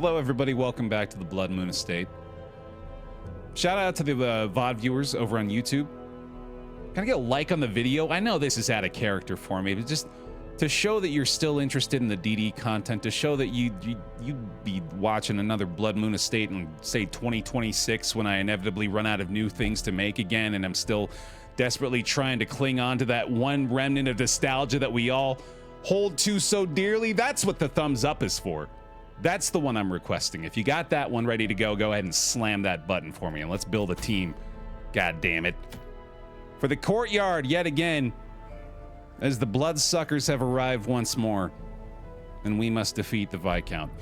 Hello, everybody. Welcome back to the Bloodmoon Estate. Shout out to the VOD viewers over on YouTube. Can I get a like on the video? I know this is out of character for me, but just to show that you're still interested in the DD content, to show that you'd be watching another Bloodmoon Estate in, say, 2026 when I inevitably run out of new things to make again, and I'm still desperately trying to cling on to that one remnant of nostalgia that we all hold to so dearly. That's what the thumbs up is for. That's the one I'm requesting. If you got that one ready to go, go ahead and slam that button for me, and let's build a team. God damn it. For the Courtyard, yet again, as the Bloodsuckers have arrived once more, and we must defeat the Viscount.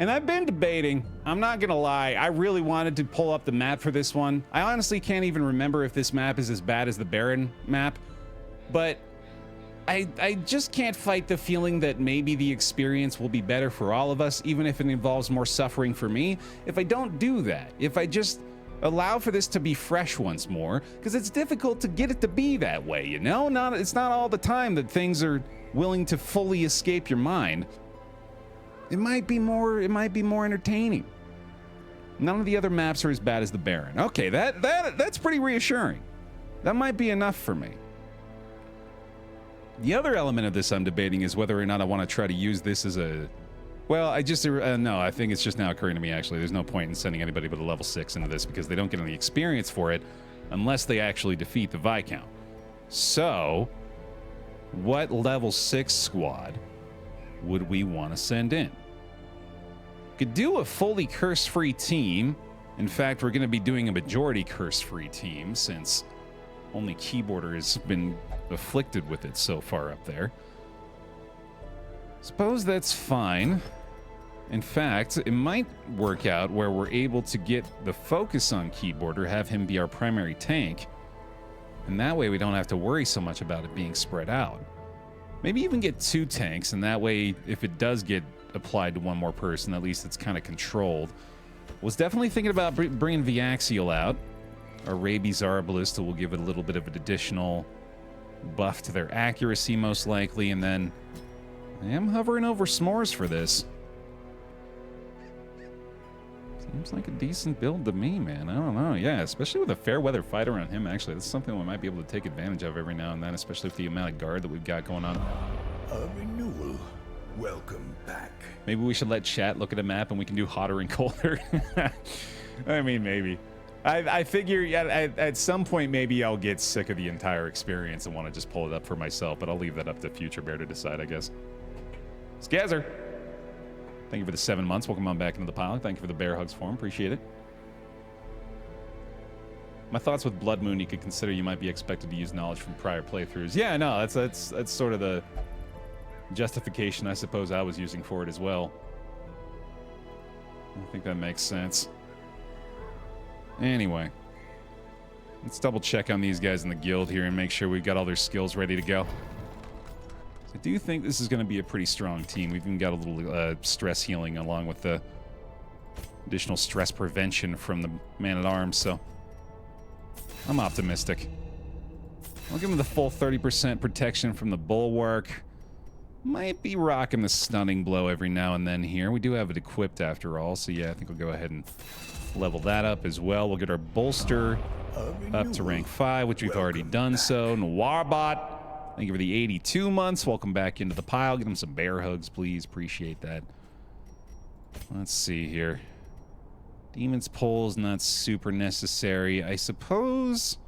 And I've been debating, I'm not gonna lie, I really wanted to pull up the map for this one. I honestly can't even remember if this map is as bad as the Baron map, but I just can't fight the feeling that maybe the experience will be better for all of us, even if it involves more suffering for me, if I don't do that. If I just allow for this to be fresh once more, because it's difficult to get it to be that way, you know? It's not all the time that things are willing to fully escape your mind. It might be more entertaining. None of the other maps are as bad as the Baron. Okay, that's pretty reassuring. That might be enough for me. The other element of this I'm debating is whether or not I want to try to use this as a... Well, no, I think it's just now occurring to me, actually. There's no point in sending anybody but a level 6 into this because they don't get any experience for it unless they actually defeat the Viscount. So, what level 6 squad would we want to send in? Could do a fully curse-free team. In fact, we're going to be doing a majority curse-free team since only Keyboarder has been afflicted with it so far up there. Suppose that's fine. In fact, it might work out where we're able to get the focus on Keyboarder, have him be our primary tank, and that way we don't have to worry so much about it being spread out. Maybe even get 2 tanks, and that way if it does get applied to one more person, at least it's kind of controlled. Was definitely thinking about bringing Viaxial out. Our Rabies Arbalist will give it a little bit of an additional buff to their accuracy, most likely, and then I am hovering over S'mores for this. Seems like a decent build to me, man. I don't know. Yeah, especially with a fair weather fighter on him, actually. That's something we might be able to take advantage of every now and then, especially with the amount of guard that we've got going on. A renewal. Welcome back. Maybe we should let chat look at a map and we can do hotter and colder. I mean, maybe. I figure at some point maybe I'll get sick of the entire experience and want to just pull it up for myself, but I'll leave that up to future Bear to decide, I guess. Skazzer, thank you for the 7 months. Welcome on back into the pile. Thank you for the bear hugs for him. Appreciate it. My thoughts with Bloodmoon, you could consider you might be expected to use knowledge from prior playthroughs. Yeah, no, that's sort of the justification I suppose I was using for it as well. I think that makes sense. Anyway, let's double check on these guys in the guild here and make sure we've got all their skills ready to go. I do think this is going to be a pretty strong team. We've even got a little stress healing along with the additional stress prevention from the Man-at-Arms, so I'm optimistic. I'll give him the full 30% protection from the Bulwark. Might be rocking the Stunning Blow every now and then here. We do have it equipped after all, so yeah, I think we'll go ahead and level that up as well. We'll get our Bolster up to rank 5, which we've already done so. Noirbot, thank you for the 82 months. Welcome back into the pile. Get him some bear hugs, please. Appreciate that. Let's see here. Demon's Pull is not super necessary. I suppose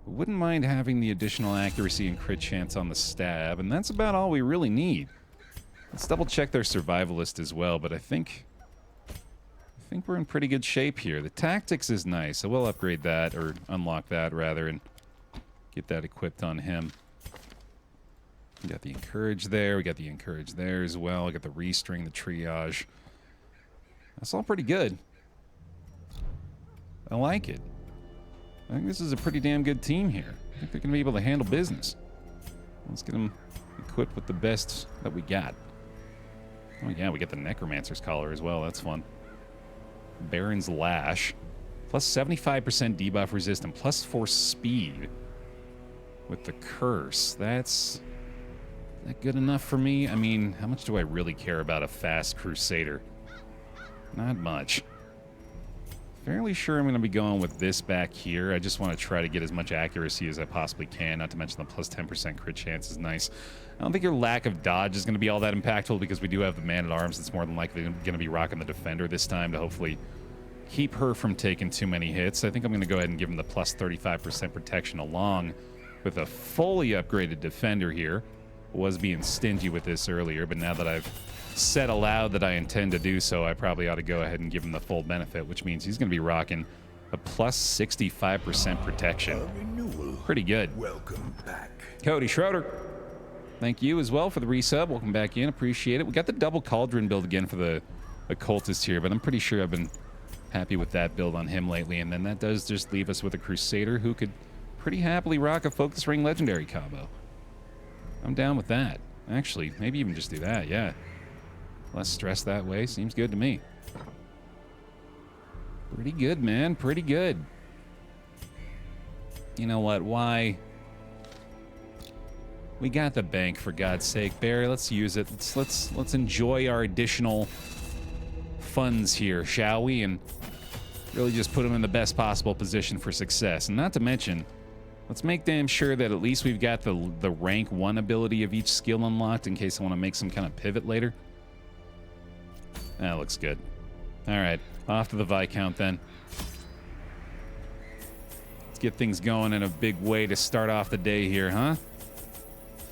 I wouldn't mind having the additional accuracy and crit chance on the stab, and that's about all we really need. Let's double check their survivalist as well, but I think we're in pretty good shape here. The tactics is nice, so we'll upgrade that, or unlock that rather, and get that equipped on him. We got the encourage there, we got the encourage there as well. We got the restring, the triage. That's all pretty good. I like it. I think this is a pretty damn good team here. I think they're going to be able to handle business. Let's get them equipped with the best that we got. Oh yeah, we got the Necromancer's Collar as well. That's fun. Baron's Lash. Plus 75% debuff resist and plus 4 speed. With the Curse. That's... Is that good enough for me? I mean, how much do I really care about a fast Crusader? Not much. Fairly sure I'm going to be going with this back here. I just want to try to get as much accuracy as I possibly can, not to mention the plus 10% crit chance is nice. I don't think your lack of dodge is going to be all that impactful because we do have the man-at-arms that's more than likely going to be rocking the defender this time to hopefully keep her from taking too many hits. I think I'm going to go ahead and give him the plus 35% protection along with a fully upgraded defender here. Was being stingy with this earlier, but now that I've said aloud that I intend to do so, I probably ought to go ahead and give him the full benefit, which means he's going to be rocking a plus 65% protection. Pretty good. Welcome back. Cody Schroeder, thank you as well for the resub. Welcome back in. Appreciate it. We got the double cauldron build again for the occultist here, but I'm pretty sure I've been happy with that build on him lately. And then that does just leave us with a crusader who could pretty happily rock a focus ring legendary combo. I'm down with that. Actually, maybe even just do that, yeah. Less stress that way. Seems good to me. Pretty good, man. Pretty good. You know what? Why? We got the bank, for God's sake. Baer, let's use it. Let's enjoy our additional funds here, shall we? And really just put them in the best possible position for success. And not to mention, let's make damn sure that at least we've got the rank 1 ability of each skill unlocked in case I want to make some kind of pivot later. That looks good. All right, off to the Viscount then. Let's get things going in a big way to start off the day here, huh?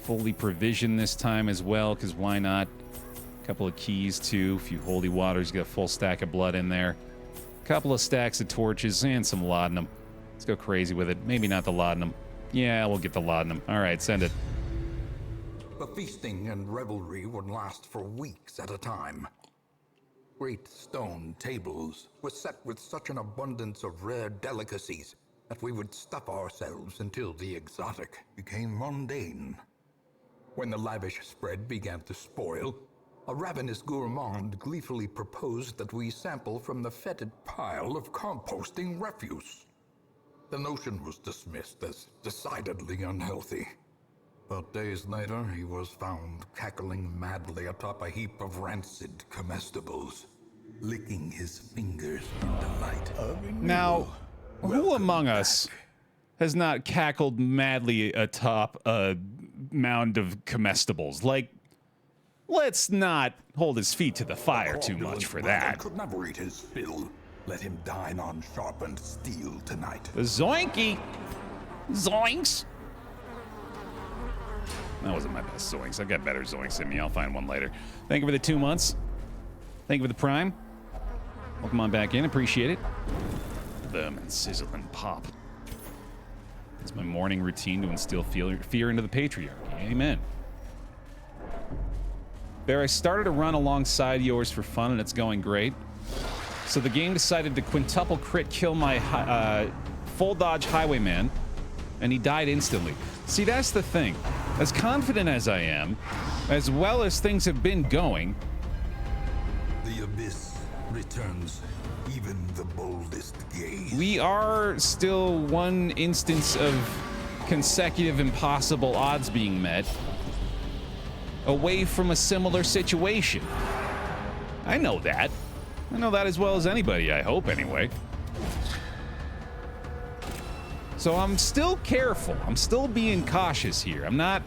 Fully provisioned this time as well, because why not? A couple of keys too, a few holy waters, got a full stack of blood in there. A couple of stacks of torches and some laudanum. Let's go crazy with it. Maybe not the laudanum. Yeah, we'll get the laudanum. All right, send it. The feasting and revelry would last for weeks at a time. Great stone tables were set with such an abundance of rare delicacies that we would stuff ourselves until the exotic became mundane. When the lavish spread began to spoil, a ravenous gourmand gleefully proposed that we sample from the fetid pile of composting refuse. The notion was dismissed as decidedly unhealthy. But days later, he was found cackling madly atop a heap of rancid comestibles, licking his fingers in delight. Now, who among us has not cackled madly atop a mound of comestibles? Like, let's not hold his feet to the fire too much for that. Could never eat his fill. Let him dine on sharpened steel tonight. Zoinky! Zoinks! That wasn't my best zoinks. I've got better zoinks in me. I'll find one later. Thank you for the 2 months. Thank you for the prime. Welcome on back in. Appreciate it. Vermin sizzle and pop. It's my morning routine to instill fear into the patriarchy. Amen. Baer, I started a run alongside yours for fun, and it's going great. So the game decided to quintuple crit kill my full dodge highwayman, and he died instantly. See, that's the thing. As confident as I am, as well as things have been going, The abyss returns even the boldest gaze. we are still one instance of consecutive impossible odds being met away from a similar situation. I know that. I know that as well as anybody, I hope, anyway. So I'm still careful. I'm still being cautious here. I'm not...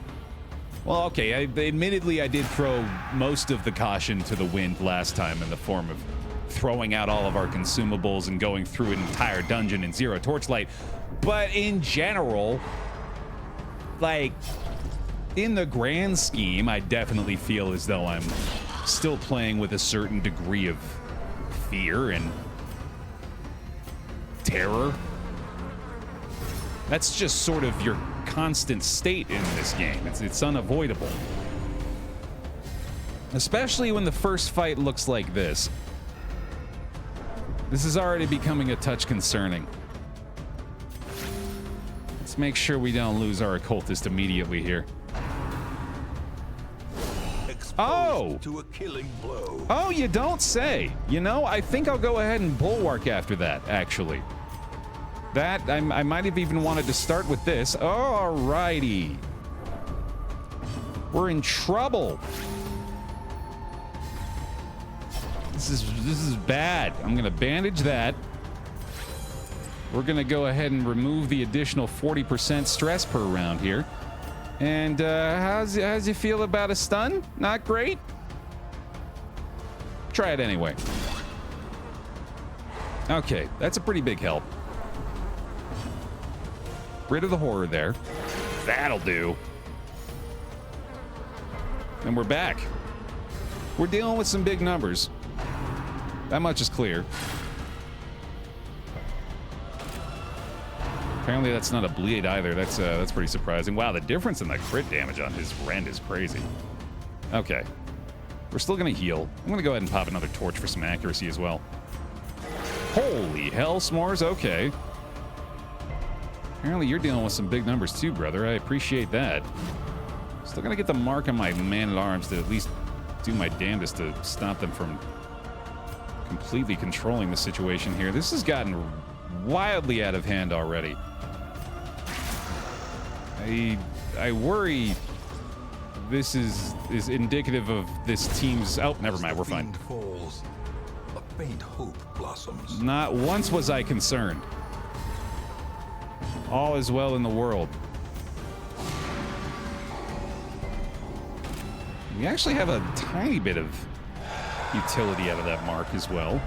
Well, okay, admittedly, I did throw most of the caution to the wind last time in the form of throwing out all of our consumables and going through an entire dungeon in zero torchlight. But in general, like, in the grand scheme, I definitely feel as though I'm still playing with a certain degree of fear and terror. That's just sort of your constant state in this game. It's unavoidable. Especially when the first fight looks like this. This is already becoming a touch concerning. Let's make sure we don't lose our occultist immediately here. Oh! To a killing blow. Oh, you don't say. You know, I think I'll go ahead and bulwark after that, actually. That, I might have even wanted to start with this. Alrighty. We're in trouble. This is bad. I'm gonna bandage that. We're gonna go ahead and remove the additional 40% stress per round here. And how's you feel about a stun? Not great? Try it anyway. Okay, that's a pretty big help. Rid of the horror there. That'll do. And we're back. We're dealing with some big numbers. That much is clear. Apparently that's not a bleed either. That's pretty surprising. Wow, the difference in the crit damage on his rend is crazy. Okay. We're still gonna heal. I'm gonna go ahead and pop another torch for some accuracy as well. Holy hell, S'mores, okay. Apparently you're dealing with some big numbers too, brother. I appreciate that. Still gonna get the mark on my man-at-arms to at least do my damnedest to stop them from completely controlling the situation here. This has gotten wildly out of hand already. I worry this is indicative of this team's... Oh, never mind, we're fine. Falls, a faint hope blossoms. Not once was I concerned. All is well in the world. We actually have a tiny bit of utility out of that mark as well.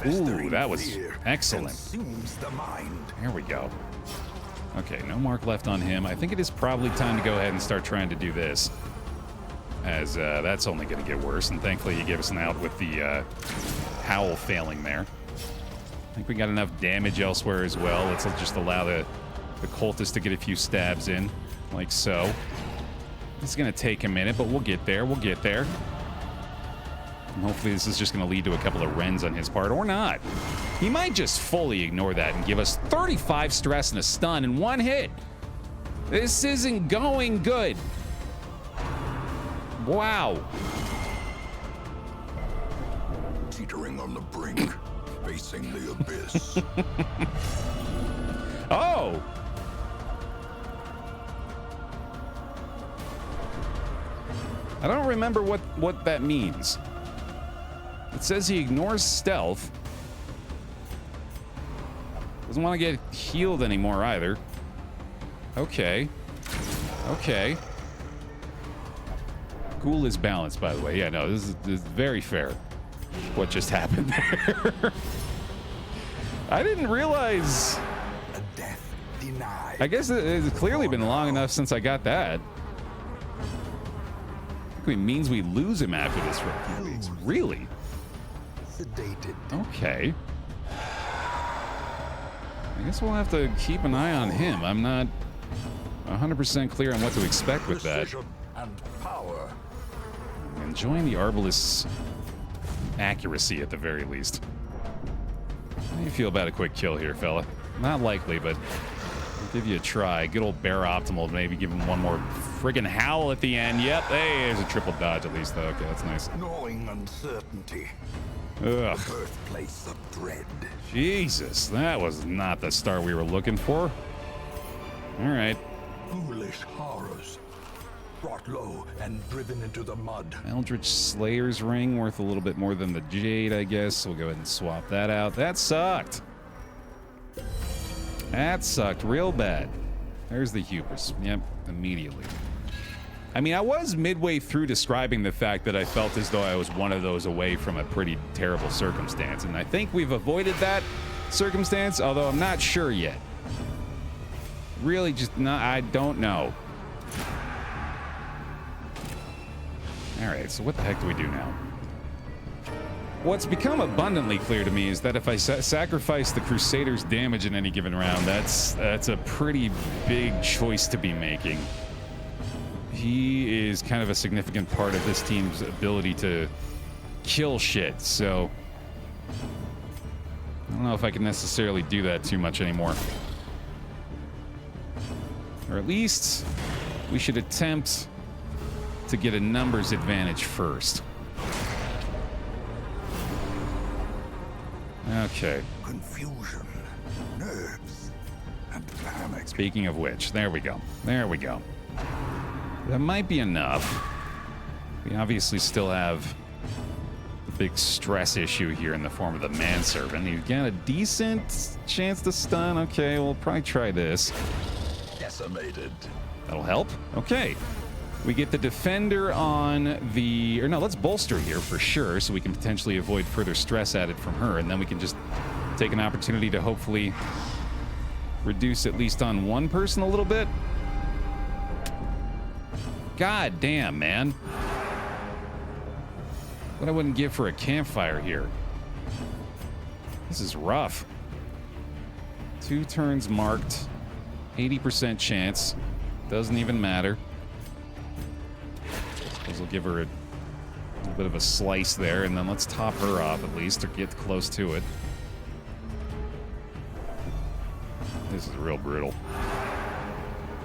Ooh, that was excellent. There we go. Okay, no mark left on him. I think it is probably time to go ahead and start trying to do this, as that's only going to get worse. And thankfully, you gave us an out with the howl failing there. I think we got enough damage elsewhere as well. Let's just allow the cultist to get a few stabs in, like so. This is going to take a minute, but we'll get there. We'll get there. And hopefully this is just going to lead to a couple of rends on his part, or not. He might just fully ignore that and give us 35 stress and a stun in one hit. This isn't going good. Wow. Teetering on the brink, facing the abyss. Oh! I don't remember what that means. It says he ignores stealth. Doesn't want to get healed anymore either. Okay. Okay. Ghoul is balanced, by the way. Yeah, no, this is very fair. What just happened there? I didn't realize. A death denied. I guess it's clearly been long enough since I got that. It means we lose him after this for a few weeks. Really? Sedated. Okay. I guess we'll have to keep an eye on him. I'm not 100% clear on what to expect with that. Precision and power. I'm enjoying the Arbalist's accuracy at the very least. How do you feel about a quick kill here, fella? Not likely, but I'll give you a try. Good old Baer Optimal, maybe give him one more friggin' howl at the end. Yep, hey, there's a triple dodge at least, though. Okay, that's nice. Gnawing uncertainty. Ugh. The birthplace of dread. Jesus, that was not the start we were looking for. All right. Foolish horrors. Brought low and driven into the mud. Eldritch Slayer's Ring, worth a little bit more than the Jade, I guess. We'll go ahead and swap that out. That sucked. That sucked real bad. There's the hubris. Yep, immediately. I mean, I was midway through describing the fact that I felt as though I was one of those away from a pretty terrible circumstance, and I think we've avoided that circumstance, although I'm not sure yet. Really just not, I don't know. All right, so what the heck do we do now? What's become abundantly clear to me is that if I sacrifice the Crusader's damage in any given round, that's a pretty big choice to be making. He is kind of a significant part of this team's ability to kill shit, so I don't know if I can necessarily do that too much anymore. Or at least we should attempt to get a numbers advantage first. Okay. Confusion, nerves, and panic. Speaking of which, there we go. There we go. That might be enough. We obviously still have big stress issue here in the form of the manservant. He's got a decent chance to stun. Okay, we'll probably try this. Decimated. That'll help. Okay. We get the defender on the... Or no, let's bolster here for sure, so we can potentially avoid further stress added from her, and then we can just take an opportunity to hopefully reduce at least on one person a little bit. God damn, man. What I wouldn't give for a campfire here. This is rough. 2 turns marked. 80% chance. Doesn't even matter. We'll give her a little bit of a slice there, and then let's top her off at least, or get close to it. This is real brutal.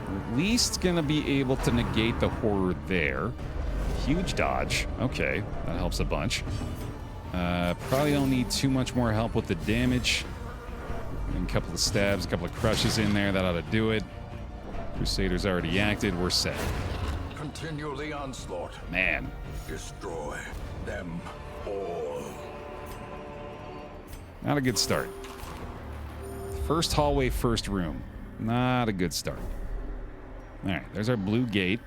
We're at least gonna be able to negate the horror there. Huge dodge. Okay, that helps a bunch. Probably don't need too much more help with the damage. And a couple of stabs, a couple of crushes in there, that ought to do it. Crusader's already acted, we're set. Continue the onslaught. Man. Destroy them all. Not a good start. First hallway, first room. Not a good start. All right, there's our blue gate.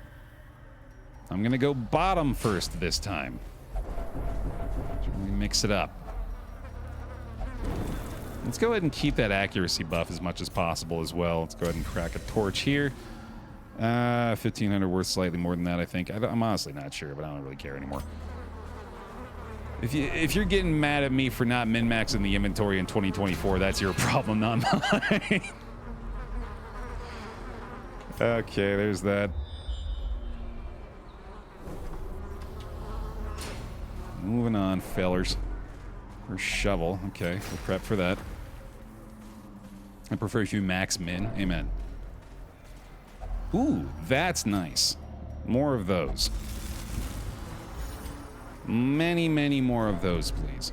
I'm gonna go bottom first this time. Should we mix it up? Let's go ahead and keep that accuracy buff as much as possible as well. Let's go ahead and crack a torch here. 1,500 worth slightly more than that, I think. I'm honestly not sure, but I don't really care anymore. If you're getting mad at me for not min-maxing the inventory in 2024, that's your problem, not mine. Okay, there's that. Moving on, fellers. Or shovel. Okay, we'll prep for that. I prefer if you max min. Amen. Ooh, that's nice. More of those. Many, many more of those, please.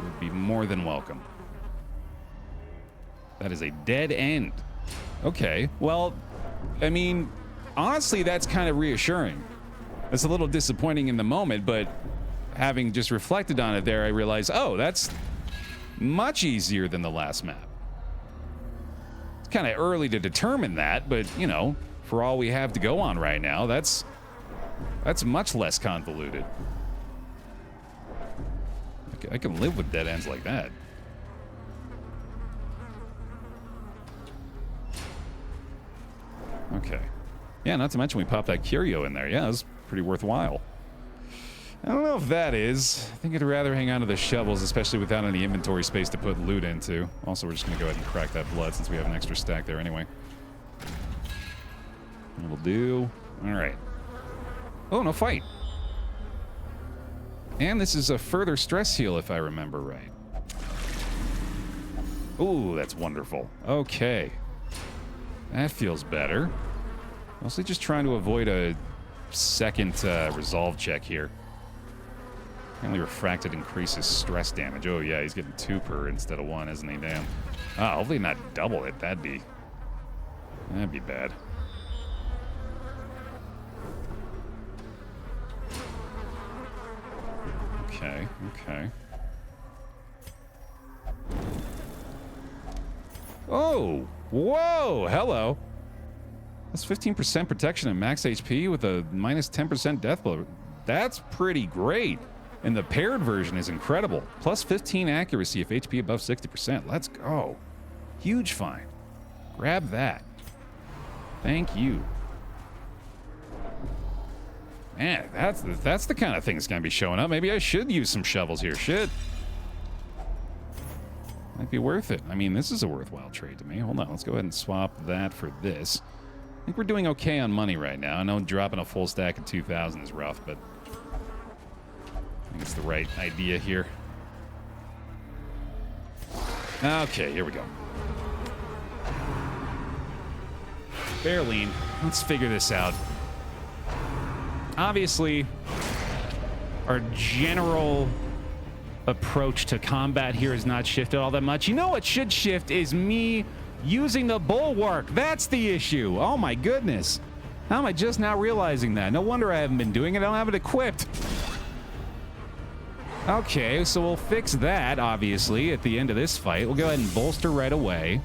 Would be more than welcome. That is a dead end. Okay, well, I mean, honestly, that's kind of reassuring. It's a little disappointing in the moment, but having just reflected on it there, I realized, oh, that's much easier than the last map. It's kind of early to determine that, but, you know, for all we have to go on right now, that's much less convoluted. I can live with dead ends like that. Okay. Yeah, not to mention we popped that curio in there. Yeah, it was pretty worthwhile. I don't know if that is. I think I'd rather hang on to the shovels, especially without any inventory space to put loot into. Also, we're just going to go ahead and crack that blood since we have an extra stack there anyway. That'll do. All right. Oh, no fight. And this is a further stress heal, if I remember right. Ooh, that's wonderful. Okay. That feels better. Mostly just trying to avoid a second resolve check here. Apparently refracted increases stress damage. Oh yeah, he's getting 2 per instead of 1, isn't he? Damn. Ah, hopefully not double it. That'd be bad. Okay, okay. Oh, whoa, hello. That's 15% protection and max HP with a minus 10% death blow. That's pretty great. And the paired version is incredible. Plus 15 accuracy if HP above 60%. Let's go. Huge find. Grab that. Thank you. Man, that's the kind of thing that's gonna be showing up. Maybe I should use some shovels here. Shit. Might be worth it. I mean, this is a worthwhile trade to me. Hold on, let's go ahead and swap that for this. I think we're doing okay on money right now. I know dropping a full stack of 2,000 is rough, but I think it's the right idea here. Okay, here we go. Baerline, let's figure this out. Obviously, our general approach to combat here has not shifted all that much. You know what should shift is me using the bulwark. That's the issue. Oh my goodness. How am I just now realizing that? No wonder I haven't been doing it. I don't have it equipped. Okay, so we'll fix that, obviously, at the end of this fight. We'll go ahead and bolster right away.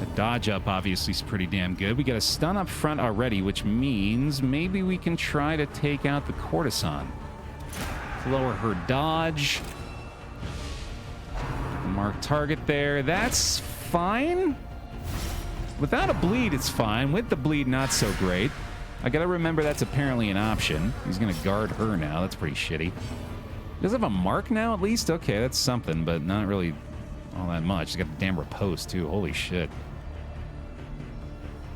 The dodge up, obviously, is pretty damn good. We got a stun up front already, which means maybe we can try to take out the courtesan. Lower her dodge. Mark target there. That's fine. Without a bleed, it's fine. With the bleed, not so great. I gotta remember that's apparently an option. He's gonna guard her now. That's pretty shitty. Does have a mark now, at least? Okay, that's something, but not really all that much. He's got the damn riposte, too. Holy shit.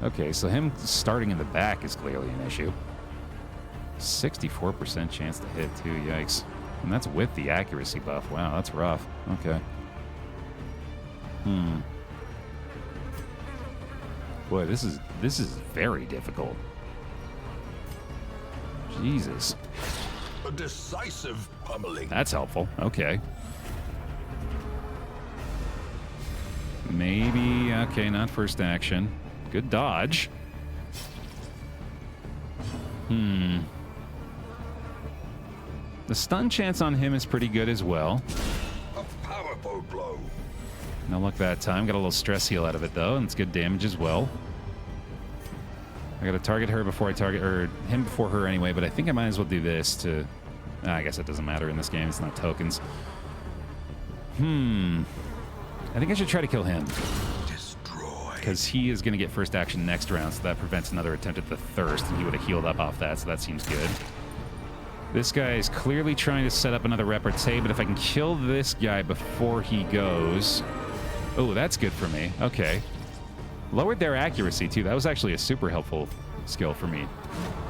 Okay, so him starting in the back is clearly an issue. 64% chance to hit, too. Yikes. And that's with the accuracy buff. Wow, that's rough. Okay. Boy, this is very difficult. Jesus. A decisive pummeling. That's helpful. Okay. Maybe, okay, not first action. Good dodge. The stun chance on him is pretty good as well. A powerful blow. No luck that time. Got a little stress heal out of it, though, and it's good damage as well. I gotta target her before I target, or him before her anyway, but I think I might as well do this to... I guess it doesn't matter in this game. It's not tokens. I think I should try to kill him. Destroy. Because he is going to get first action next round, so that prevents another attempt at the thirst, and he would have healed up off that, so that seems good. This guy is clearly trying to set up another repartee, but if I can kill this guy before he goes... Oh, that's good for me. Okay. Lowered their accuracy, too. That was actually a super helpful skill for me.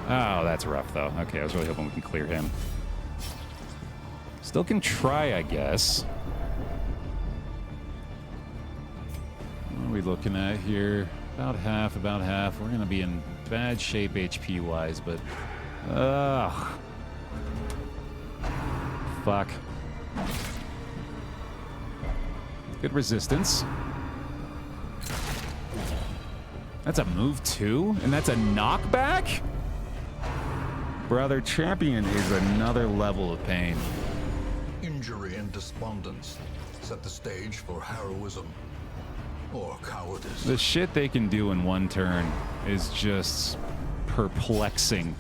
Oh, that's rough, though. Okay, I was really hoping we can clear him. Still can try, I guess. What are we looking at here? About half, about half. We're going to be in bad shape HP-wise, but... Ugh. Fuck. Good resistance. That's a move, too? And that's a knockback? Brother, champion is another level of pain. Injury and despondence set the stage for heroism or cowardice. The shit they can do in one turn is just perplexing.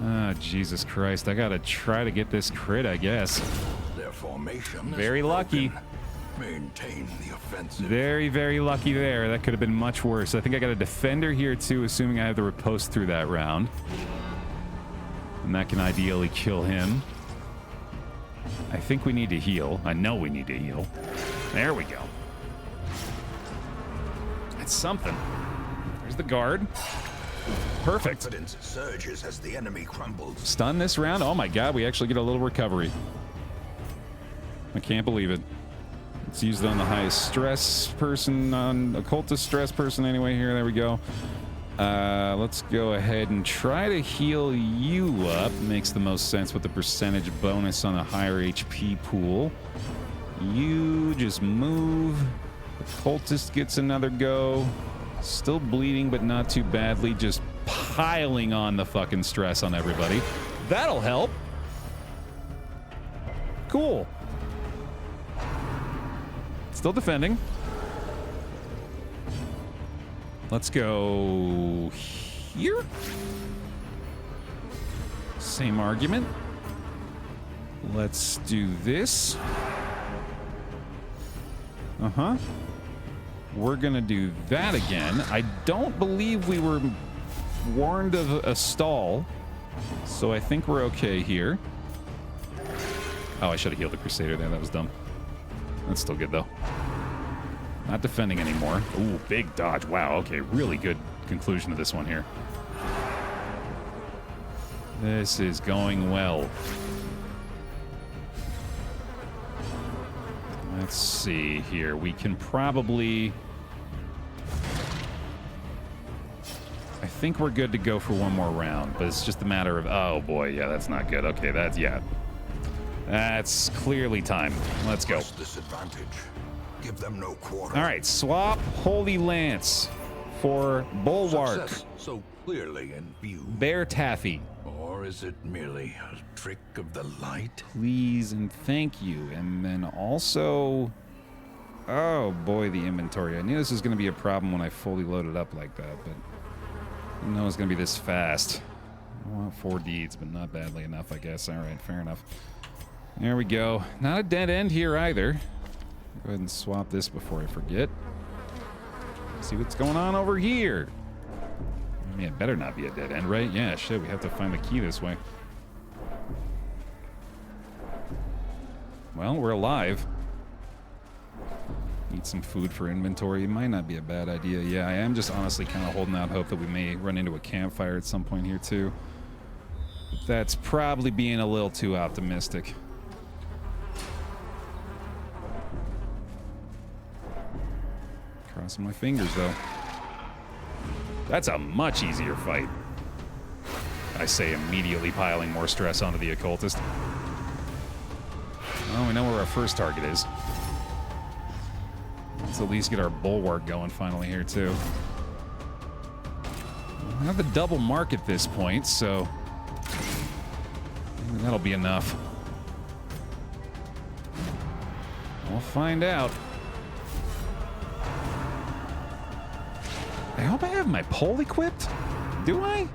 Ah, Jesus Christ. I gotta try to get this crit, I guess. Their formation Very is lucky. broken. Maintain the offensive. Very, very lucky there. That could have been much worse. I think I got a defender here, too, assuming I have the riposte through that round. And that can ideally kill him. I think we need to heal. I know we need to heal. There we go. It's something. There's the guard. Perfect. Confidence surges as the enemy crumbles. Stun this round? Oh my god, we actually get a little recovery. I can't believe it. It's used on the highest stress person, on occultist stress person anyway here. There we go. Let's go ahead and try to heal you up. Makes the most sense with the percentage bonus on a higher HP pool. You just move. Occultist gets another go. Still bleeding, but not too badly. Just piling on the fucking stress on everybody. That'll help. Cool. Still defending. Let's go here. Same argument. Let's do this. Uh-huh. We're gonna do that again. I don't believe we were warned of a stall, so I think we're okay here. Oh, I should have healed the Crusader there. That was dumb. That's still good, though. Not defending anymore. Ooh, big dodge. Wow, okay. Really good conclusion to this one here. This is going well. Let's see here. We can probably... I think we're good to go for one more round, but it's just a matter of... Oh, boy. Yeah, that's not good. Okay, that's... Yeah. That's clearly time. Let's go. Disadvantage. Give them no quarter. All right, swap Holy Lance for Bulwark. Success so clearly in view. BaerTaffy. Or Or is it merely a trick of the light? Please and thank you. And then also... Oh boy, the inventory. I knew this was going to be a problem when I fully loaded up like that, but I didn't know it was going to be this fast. I want 4 deeds, but not badly enough, I guess. All right, fair enough. There we go. Not a dead end here either. Go ahead and swap this before I forget. See what's going on over here. I mean, it better not be a dead end, right? Yeah, shit, we have to find the key this way. Well, we're alive. Need some food for inventory. It might not be a bad idea. Yeah, I am just honestly kind of holding out hope that we may run into a campfire at some point here, too. But that's probably being a little too optimistic. Crossing my fingers, though. That's a much easier fight. I say, immediately piling more stress onto the occultist. Well, we know where our first target is. Let's at least get our bulwark going finally here, too. We have the double mark at this point, so that'll be enough. We'll find out. I hope I have my pole equipped. Do I?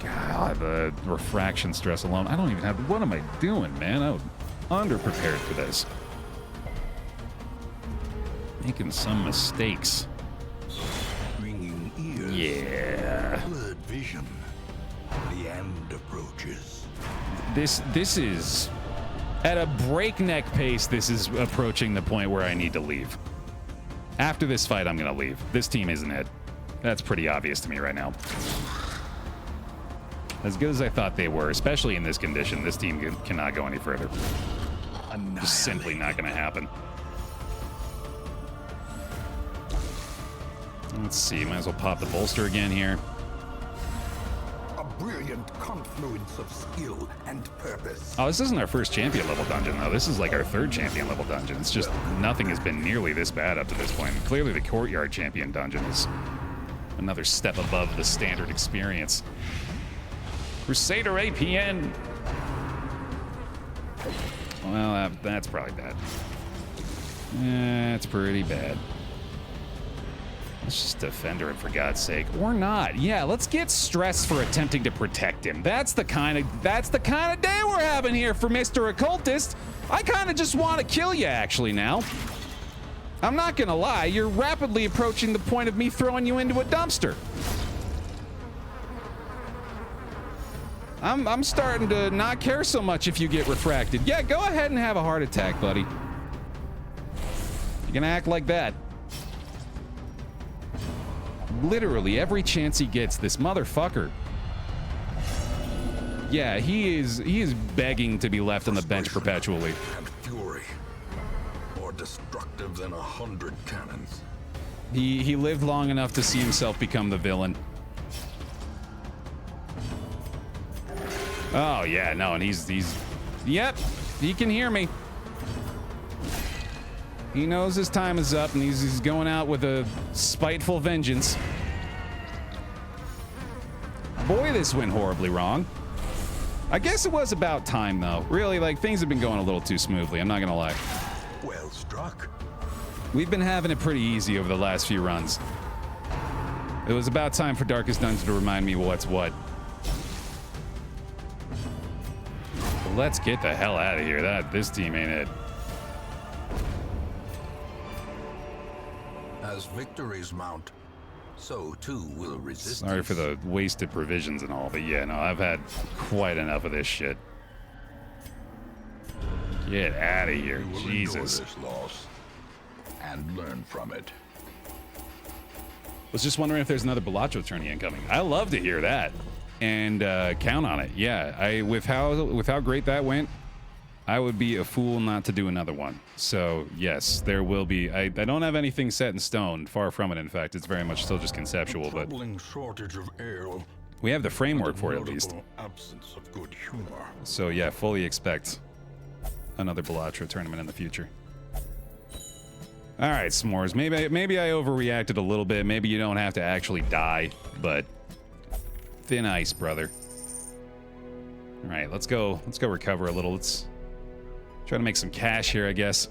God, the refraction stress alone. I don't even have... What am I doing, man? I was underprepared for this. Making some mistakes. Ringing ears. Yeah. Blurred vision. The end approaches. This is... At a breakneck pace, this is approaching the point where I need to leave. After this fight, I'm going to leave. This team isn't it. That's pretty obvious to me right now. As good as I thought they were, especially in this condition, this team cannot go any further. Just simply not going to happen. Let's see, might as well pop the bolster again here. A brilliant confluence of skill and purpose. Oh, this isn't our first champion level dungeon, though. This is like our 3rd champion level dungeon. It's just nothing has been nearly this bad up to this point. Clearly, the Courtyard champion dungeon is another step above the standard experience. Crusader APN. Well, that's probably bad. That's pretty bad. Let's just defend him for God's sake, or not. Yeah, let's get stressed for attempting to protect him. That's the kind of day we're having here for Mr. Occultist. I kind of just want to kill you, actually. Now, I'm not gonna lie. You're rapidly approaching the point of me throwing you into a dumpster. I'm starting to not care so much if you get refracted. Yeah, go ahead and have a heart attack, buddy. You're gonna act like that. Literally every chance he gets, this motherfucker. Yeah, he is begging to be left on the bench perpetually. And fury. More destructive than 100 cannons. He lived long enough to see himself become the villain. Oh yeah, no, and he's yep, he can hear me. He knows his time is up, and he's going out with a spiteful vengeance. Boy, this went horribly wrong. I guess it was about time, though. Really, like, things have been going a little too smoothly, I'm not gonna lie. Well struck. We've been having it pretty easy over the last few runs. It was about time for Darkest Dungeon to remind me what's what. But let's get the hell out of here. This team ain't it. As victories mount, so too will resistance. Sorry for the wasted provisions and all, but yeah, no, I've had quite enough of this shit. Get out of here, We will Jesus. endure this loss and learn from it. Was just wondering if there's another Balatro tourney incoming. I love to hear that, and count on it. Yeah, with how great that went, I would be a fool not to do another one. So yes, there will be. I don't have anything set in stone. Far from it. In fact, it's very much still just conceptual. But Troubling shortage of ale. we have the framework for it at least. Notable absence of good humor. So yeah, fully expect another Balatro tournament in the future. All right, S'mores. Maybe I overreacted a little bit. Maybe you don't have to actually die but thin ice, brother. All right, let's go recover a little. Let's try to make some cash here, I guess.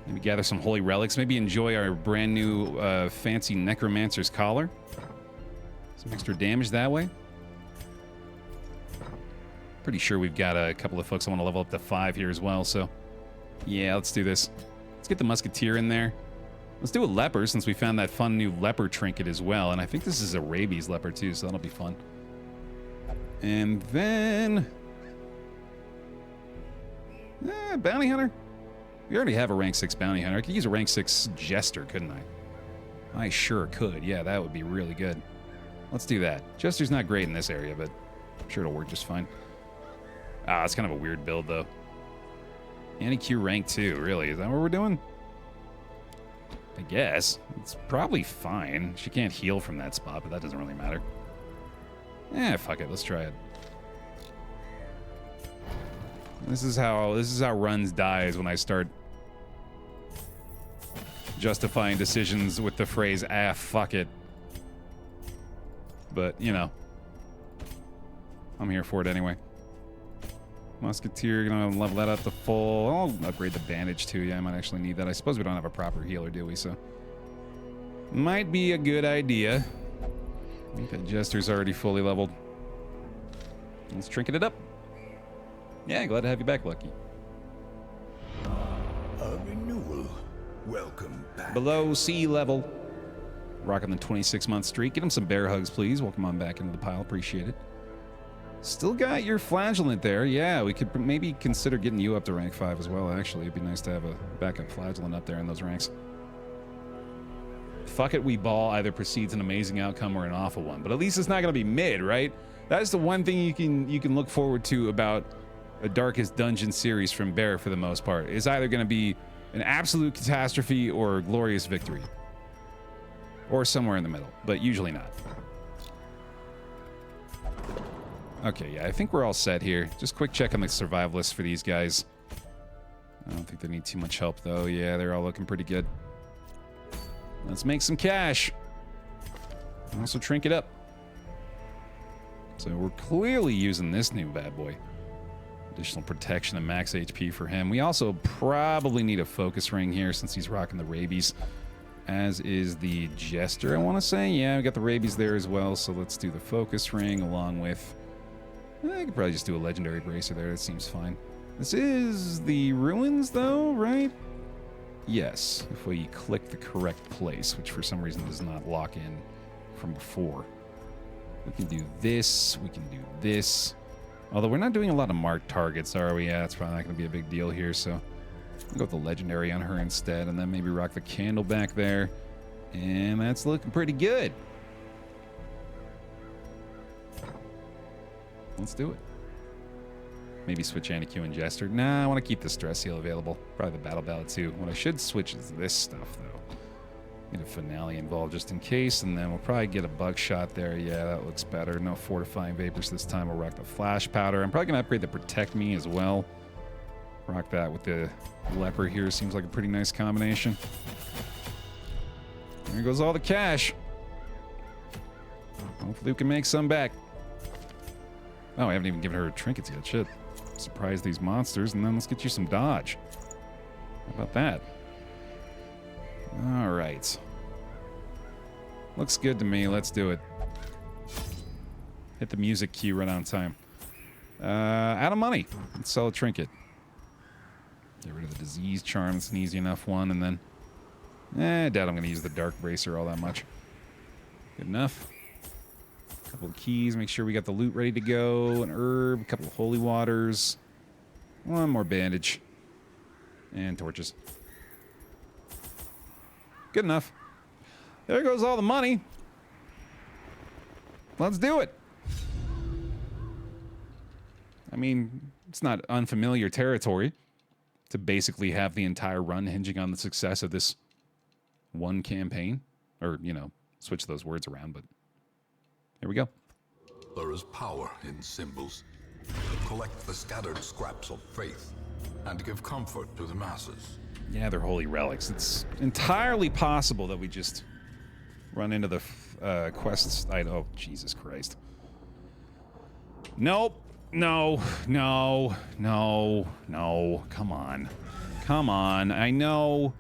Maybe gather some holy relics. Maybe enjoy our brand new fancy necromancer's collar. Some extra damage that way. Pretty sure we've got a couple of folks I want to level up to 5 here as well, so yeah, let's do this. Let's get the musketeer in there. Let's do a leper, since we found that fun new leper trinket as well, and I think this is a rabies leper too, so that'll be fun. And then bounty hunter. We already have a rank 6 bounty hunter. I could use a rank 6 jester, couldn't I? I sure could. Yeah, that would be really good. Let's do that. Jester's not great in this area, but I'm sure it'll work just fine. Ah, it's kind of a weird build, though. Anti-Q rank 2, really? Is that what we're doing? I guess. It's probably fine. She can't heal from that spot, but that doesn't really matter. Eh, fuck it. Let's try it. This is how runs dies when I start justifying decisions with the phrase, ah, fuck it. But, you know. I'm here for it anyway. Musketeer, gonna level that up to full. I'll upgrade the bandage too. Yeah, I might actually need that. I suppose we don't have a proper healer, do we? So, might be a good idea. I think that jester's already fully leveled. Let's trinket it up. Yeah, glad to have you back, Lucky. A renewal. Welcome back. Below sea level. Rocking the 26-month streak. Get him some bear hugs, please. Welcome on back into the pile. Appreciate it. Still got your flagellant there. Yeah, we could maybe consider getting you up to rank 5 as well, actually. It'd be nice to have a backup flagellant up there in those ranks. Fuck it, we ball either precedes an amazing outcome or an awful one. But at least it's not going to be mid, right? That's the one thing you can look forward to about a Darkest Dungeon series from Baer for the most part. Is either going to be an absolute catastrophe or a glorious victory. Or somewhere in the middle, but usually not. Okay, yeah, I think we're all set here. Just quick check on the survival list for these guys. I don't think they need too much help, though. Yeah, they're all looking pretty good. Let's make some cash. Also trinket up. So we're clearly using this new bad boy. Additional protection and max HP for him. We also probably need a focus ring here since he's rocking the rabies. As is the jester, I want to say. Yeah, we got the rabies there as well, so let's do the focus ring along with... I could probably just do a legendary bracer there. That seems fine. This is the ruins, though, right? Yes, if we click the correct place, which for some reason does not lock in from before. We can do this. We can do this. Although we're not doing a lot of marked targets, are we? Yeah, it's probably not going to be a big deal here, so... I'll go with the legendary on her instead, and then maybe rock the candle back there. And that's looking pretty good. Let's do it. Maybe switch Anti-Q and Jester. Nah, I want to keep the stress seal available. Probably the battle ballad too. What I should switch is this stuff, though. Get a finale involved just in case, and then we'll probably get a buckshot there. Yeah, that looks better. No fortifying vapors this time. We'll rock the flash powder. I'm probably going to upgrade the protect me as well. Rock that with the leper here. Seems like a pretty nice combination. There goes all the cash. Hopefully we can make some back. Oh, I haven't even given her trinkets yet. Shit. Surprise these monsters, and then let's get you some dodge. How about that? All right. Looks good to me. Let's do it. Hit the music cue right on time. Out of money. Let's sell a trinket. Get rid of the disease charm. It's an easy enough one. And then, I doubt I'm going to use the dark bracer all that much. Good enough. A couple of keys. Make sure we got the loot ready to go. An herb. A couple of holy waters. One more bandage. And torches. Good enough. There goes all the money. Let's do it. I mean, it's not unfamiliar territory to basically have the entire run hinging on the success of this one campaign. Or, you know, switch those words around, but here we go. There is power in symbols. Collect the scattered scraps of faith and give comfort to the masses. Yeah, they're holy relics. It's entirely possible that we just run into the quests. Oh, Jesus Christ. Nope. No. No. No. No. Come on. Come on. I know.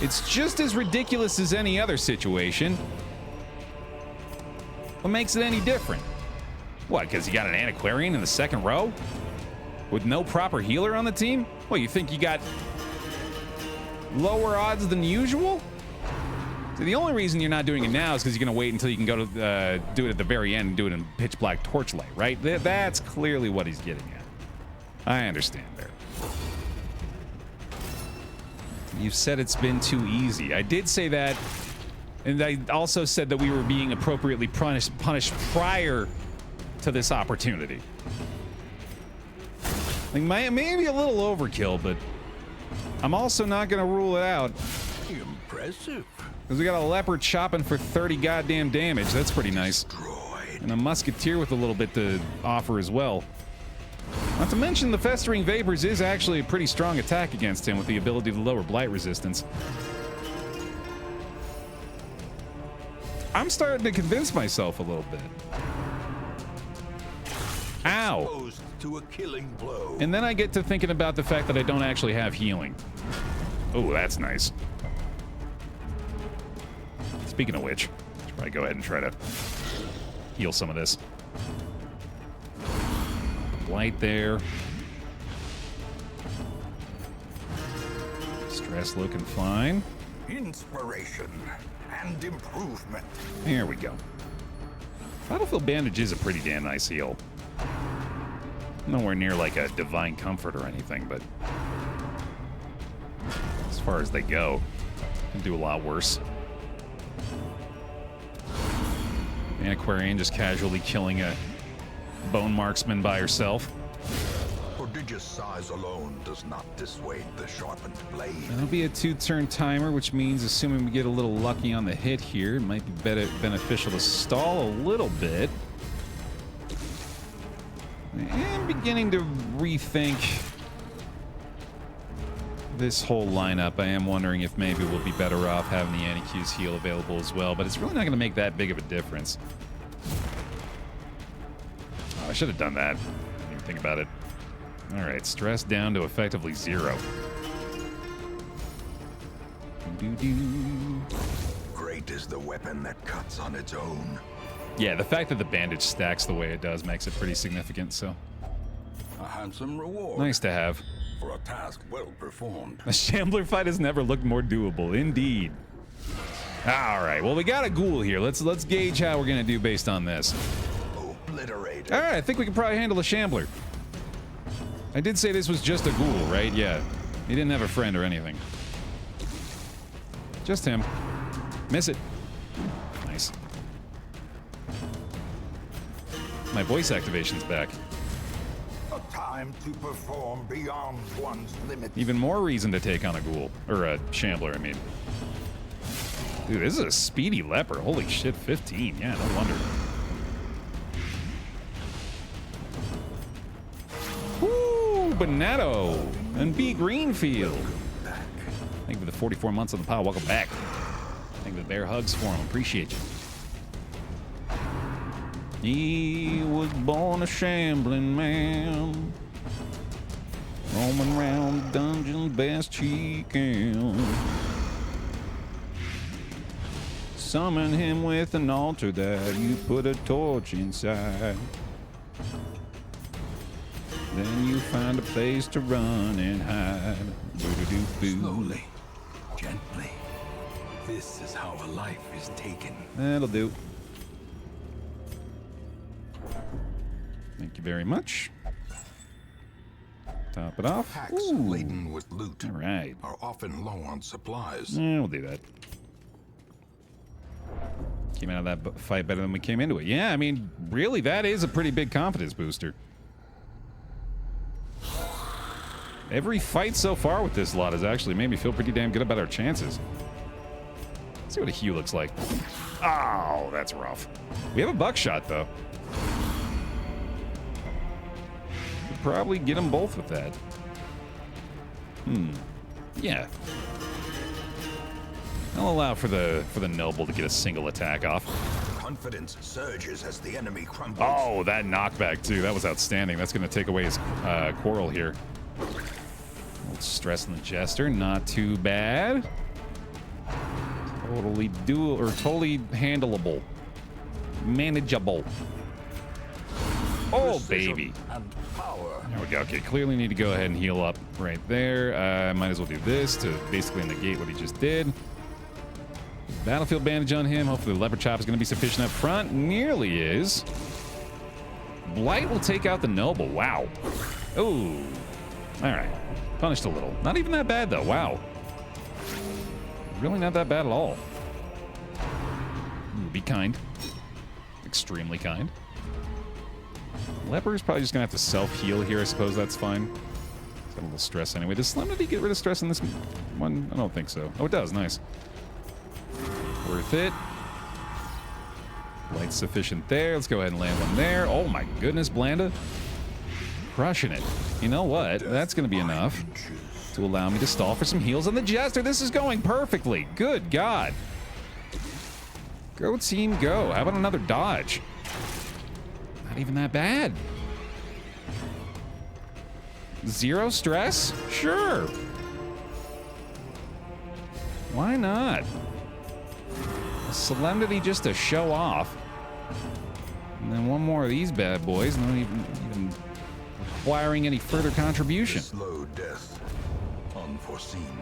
It's just as ridiculous as any other situation. What makes it any different? What, because you got an antiquarian in the second row? With no proper healer on the team? What, you think you got lower odds than usual? So the only reason you're not doing it now is because you're going to wait until you can go to do it at the very end and do it in pitch black torchlight, right? That's clearly what he's getting at. I understand there. You've said it's been too easy. I did say that, and I also said that we were being appropriately punished prior to this opportunity. Like, maybe a little overkill, but I'm also not going to rule it out. Impressive. Because we got a leopard chopping for 30 goddamn damage. That's pretty nice. Destroyed. And a musketeer with a little bit to offer as well. Not to mention the festering vapors is actually a pretty strong attack against him with the ability to lower blight resistance. I'm starting to convince myself a little bit. Ow. Exposed to a killing blow. And then I get to thinking about the fact that I don't actually have healing. Oh, that's nice. Speaking of which, I should probably go ahead and try to heal some of this. Blight there. Stress looking fine. Inspiration and improvement. There we go. Battlefield Bandage is a pretty damn nice heal. Nowhere near like a Divine Comfort or anything, but as far as they go, can do a lot worse. Antiquarian just casually killing a bone marksman by herself. Prodigious size alone does not dissuade the sharpened blade. That'll be a 2-turn timer, which means assuming we get a little lucky on the hit here, it might be beneficial to stall a little bit. I'm beginning to rethink this whole lineup. I am wondering if maybe we'll be better off having the Anti-Q's heal available as well, but it's really not going to make that big of a difference. Oh, I should have done that. Didn't even think about it. All right, stress down to effectively 0. Great is the weapon that cuts on its own. Yeah, the fact that the bandage stacks the way it does makes it pretty significant, so A handsome reward. nice to have. For a task well performed. The Shambler fight has never looked more doable, indeed. All right, well, we got a ghoul here. Let's gauge how we're gonna do based on this. Obliterated. All right, I think we can probably handle the Shambler. I did say this was just a ghoul, right? Yeah, he didn't have a friend or anything. Just him. Miss it. Nice. My voice activation's back. A time to perform beyond one's limits. Even more reason to take on a ghoul. Or a Shambler, I mean. Dude, this is a speedy leper. Holy shit, 15. Yeah, no wonder. Woo! Bonato! And B. Greenfield. Thank you for the 44 months on the pile. Welcome back. Thank you for the bear hugs for him. Appreciate you. He was born a shambling man, roaming around the dungeon best he can. Summon him with an altar that you put a torch inside. Then you find a place to run and hide. Boo-doo-doo-boo. Slowly, gently. This is how a life is taken. That'll do. Thank you very much. Top it off. Packs laden with loot All right. are often low on supplies. Yeah, we'll do that. Came out of that fight better than we came into it. Yeah, I mean, really, that is a pretty big confidence booster. Every fight so far with this lot has actually made me feel pretty damn good about our chances. Let's see what a Hue looks like. Oh, that's rough. We have a buckshot, though. Could probably get them both with that. I'll allow for the noble to get a single attack off. Confidence surges as the enemy crumbles. Oh, that knockback too. That was outstanding. That's going to take away his coral here. Stress on the jester, not too bad. Totally totally handleable, manageable. Oh baby. And power. There we go. Okay, clearly need to go ahead and heal up right there. Might as well do this to basically negate what he just did. Battlefield bandage on him. Hopefully the leopard chop is going to be sufficient up front. Nearly is. Blight will take out the noble. Wow. Oh. All right. Punished a little. Not even that bad though. Wow. Really not that bad at all. Ooh, be kind. Extremely kind. Leper is probably just going to have to self-heal here. I suppose that's fine. It's got a little stress anyway. Does Solemnity get rid of stress in this one? I don't think so. Oh, it does. Nice. Worth it. Light's sufficient there. Let's go ahead and land one there. Oh my goodness, Blanda. Crushing it. You know what? That's going to be enough to allow me to stall for some heals on the Jester. This is going perfectly. Good God. Go team, go. How about another dodge? Not even that bad. Zero stress? Sure. Why not? Solemnity just to show off. And then one more of these bad boys, not even requiring any further contribution. Slow death. Unforeseen.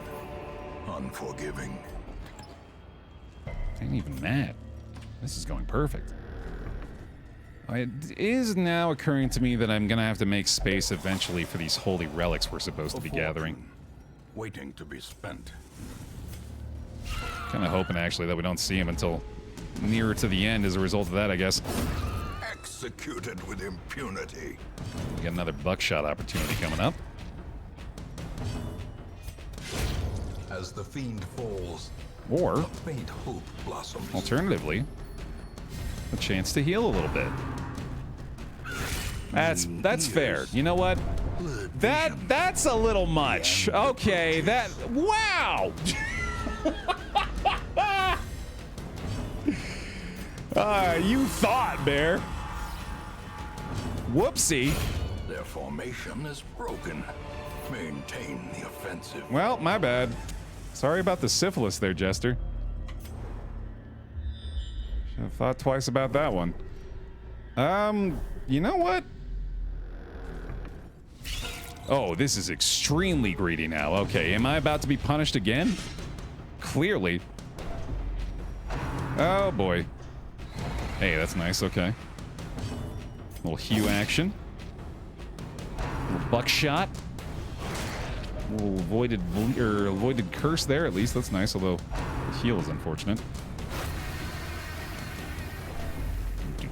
Unforgiving. Ain't even mad. This is going perfect. It is now occurring to me that I'm gonna have to make space eventually for these holy relics we're supposed to be gathering. Waiting to be spent. Kind of hoping actually that we don't see him until nearer to the end as a result of that, I guess. Executed with impunity. We got another buckshot opportunity coming up. As the fiend falls, Or, a faint hope blossoms. alternatively, a chance to heal a little bit. That's fair. You know what? That's a little much. Okay, that wow. You thought, Baer. Whoopsie. Their formation is broken. Maintain the offensive. Well, my bad. Sorry about the syphilis there, Jester. Should have thought twice about that one. You know what? Oh, this is extremely greedy now. Okay, am I about to be punished again? Clearly. Oh, boy. Hey, that's nice. Okay. Little hew action. Little buckshot. Little avoided curse there, at least. That's nice, although the heal is unfortunate. Okay,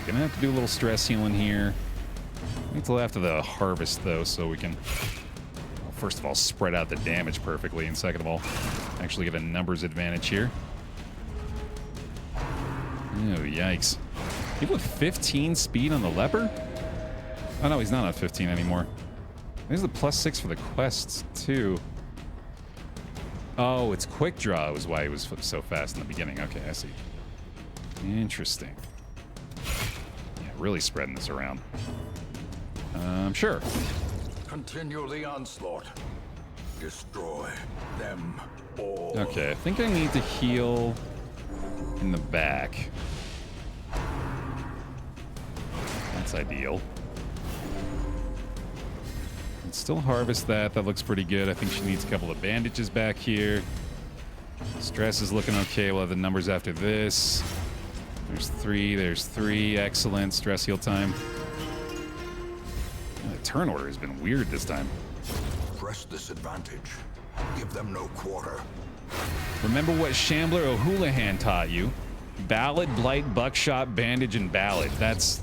gonna have to do a little stress healing here. Wait till after the harvest, though, so we can, well, first of all, spread out the damage perfectly, and second of all, actually get a numbers advantage here. Oh, yikes. He with 15 speed on the leper? Oh, no, he's not on 15 anymore. There's the +6 for the quests, too. Oh, it's quick draw was why he was so fast in the beginning. Okay, I see. Interesting. Yeah, really spreading this around. Sure. Continue the onslaught. Destroy them all. Okay, I think I need to heal in the back. That's ideal. Can still harvest that. That looks pretty good. I think she needs a couple of bandages back here. Stress is looking okay. We'll have the numbers after this. There's 3. There's 3. Excellent. Stress heal time. The turn order has been weird this time. Press this advantage. Give them no quarter. Remember what Shambler O'Houlihan taught you. Ballad, Blight, Buckshot, Bandage, and Ballad. That's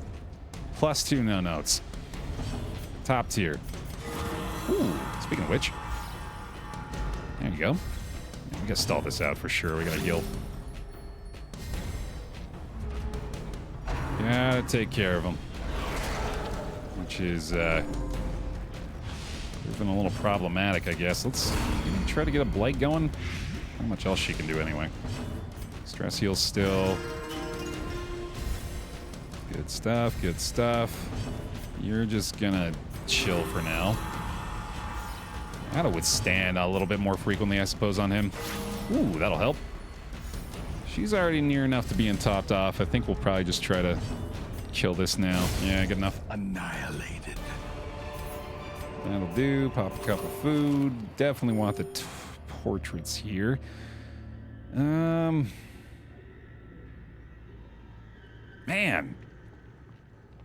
+2 no notes. Top tier. Ooh, speaking of which. There you go. We gotta stall this out for sure. We gotta heal. Gotta take care of them. Which is, been a little problematic, I guess. Let's try to get a blight going. How much else she can do anyway? Stress heal still. Good stuff, good stuff. You're just gonna chill for now. Gotta withstand a little bit more frequently, I suppose, on him. Ooh, that'll help. She's already near enough to being topped off. I think we'll probably just try to kill this now. Yeah, good enough. Annihilated. That'll do. Pop a cup of food. Definitely want the portraits here. Man.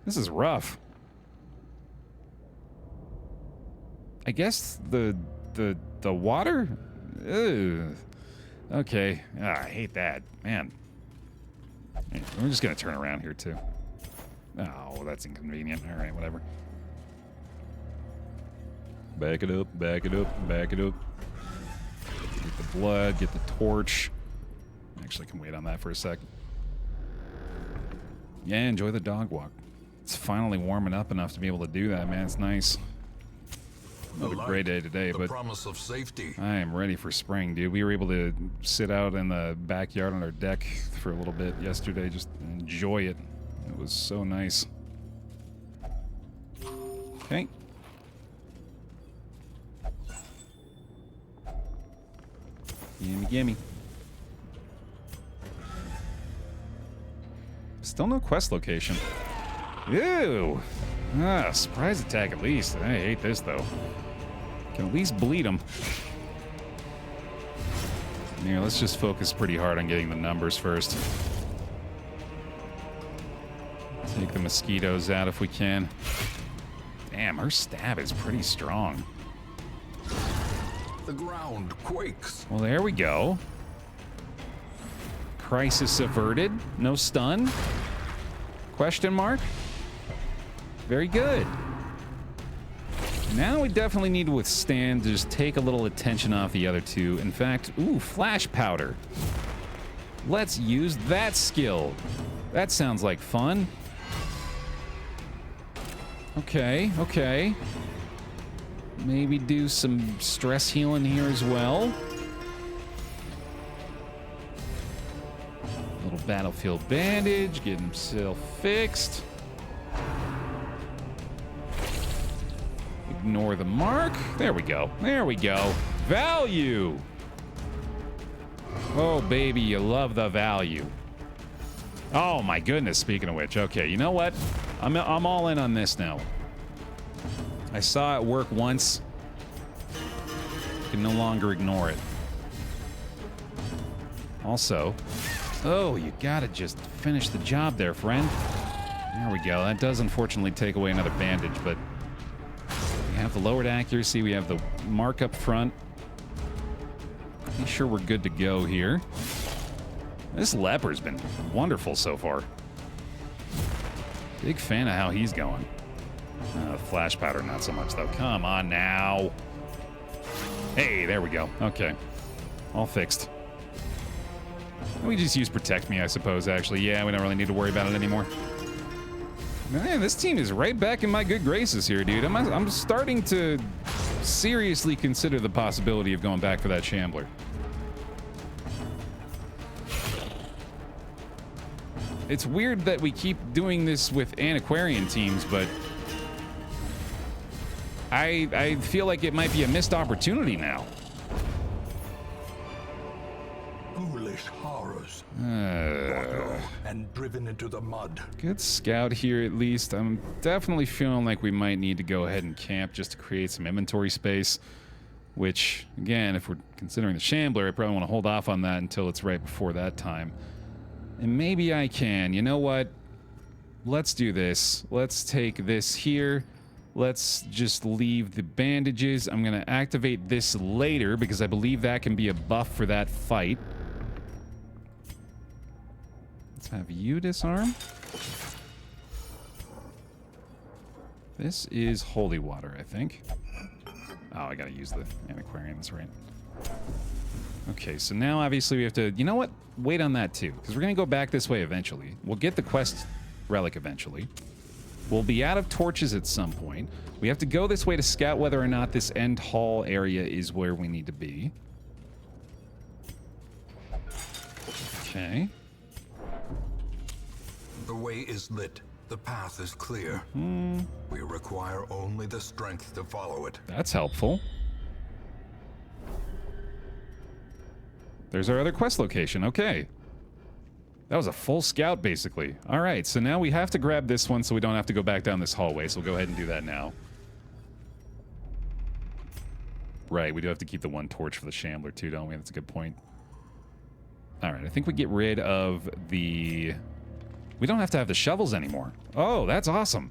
This is rough. I guess the water? Ugh. Okay. I hate that. Man. We're just gonna turn around here too. Oh, that's inconvenient. All right, whatever. Back it up, back it up, back it up. Get the blood, get the torch. Actually, I can wait on that for a sec. Yeah, enjoy the dog walk. It's finally warming up enough to be able to do that, man. It's nice. Another great day today, but promise of safety. I am ready for spring, dude. We were able to sit out in the backyard on our deck for a little bit yesterday, just enjoy it. It was so nice. Okay. Gimme, gimme. Still no quest location. Ew! Ah, surprise attack at least. I hate this though. Can at least bleed him. Here, let's just focus pretty hard on getting the numbers first. Take the mosquitoes out if we can. Damn, her stab is pretty strong. The ground quakes. Well, there we go. Crisis averted. No stun. Question mark. Very good. Now we definitely need to withstand to just take a little attention off the other two. In fact, ooh, flash powder. Let's use that skill. That sounds like fun. Okay, okay. Maybe do some stress healing here as well. Little battlefield bandage, get himself fixed. Ignore the mark. There we go. There we go. Value. Oh, baby, you love the value. Oh, my goodness, speaking of which. Okay, you know what? I'm all in on this now. I saw it work once. Can no longer ignore it. Also, oh, you gotta just finish the job there, friend. There we go. That does unfortunately take away another bandage, but we have the lowered accuracy. We have the mark up front. Pretty sure we're good to go here. This leper's been wonderful so far. Big fan of how he's going. Flash powder, not so much, though. Come on now. Hey, there we go. Okay. All fixed. We just use Protect Me, I suppose, actually. Yeah, we don't really need to worry about it anymore. Man, this team is right back in my good graces here, dude. I'm starting to seriously consider the possibility of going back for that Shambler. It's weird that we keep doing this with antiquarian teams, but I feel like it might be a missed opportunity now. Foolish horrors. And driven into the mud. Good scout here, at least. I'm definitely feeling like we might need to go ahead and camp just to create some inventory space. Which, again, if we're considering the Shambler, I probably want to hold off on that until it's right before that time. And maybe I can. You know what? Let's do this. Let's take this here. Let's just leave the bandages. I'm going to activate this later because I believe that can be a buff for that fight. Let's have you disarm. This is holy water, I think. Oh, I got to use the antiquarian. That's right. Okay, so now obviously we have to, you know what? Wait on that too, because we're going to go back this way eventually. We'll get the quest relic eventually. We'll be out of torches at some point. We have to go this way to scout whether or not this end hall area is where we need to be. Okay. The way is lit. The path is clear. We require only the strength to follow it. That's helpful. There's our other quest location. Okay. That was a full scout, basically. All right, so now we have to grab this one so we don't have to go back down this hallway, so we'll go ahead and do that now. Right, we do have to keep the one torch for the Shambler, too, don't we? That's a good point. All right, I think we get rid of the... We don't have to have the shovels anymore. Oh, that's awesome.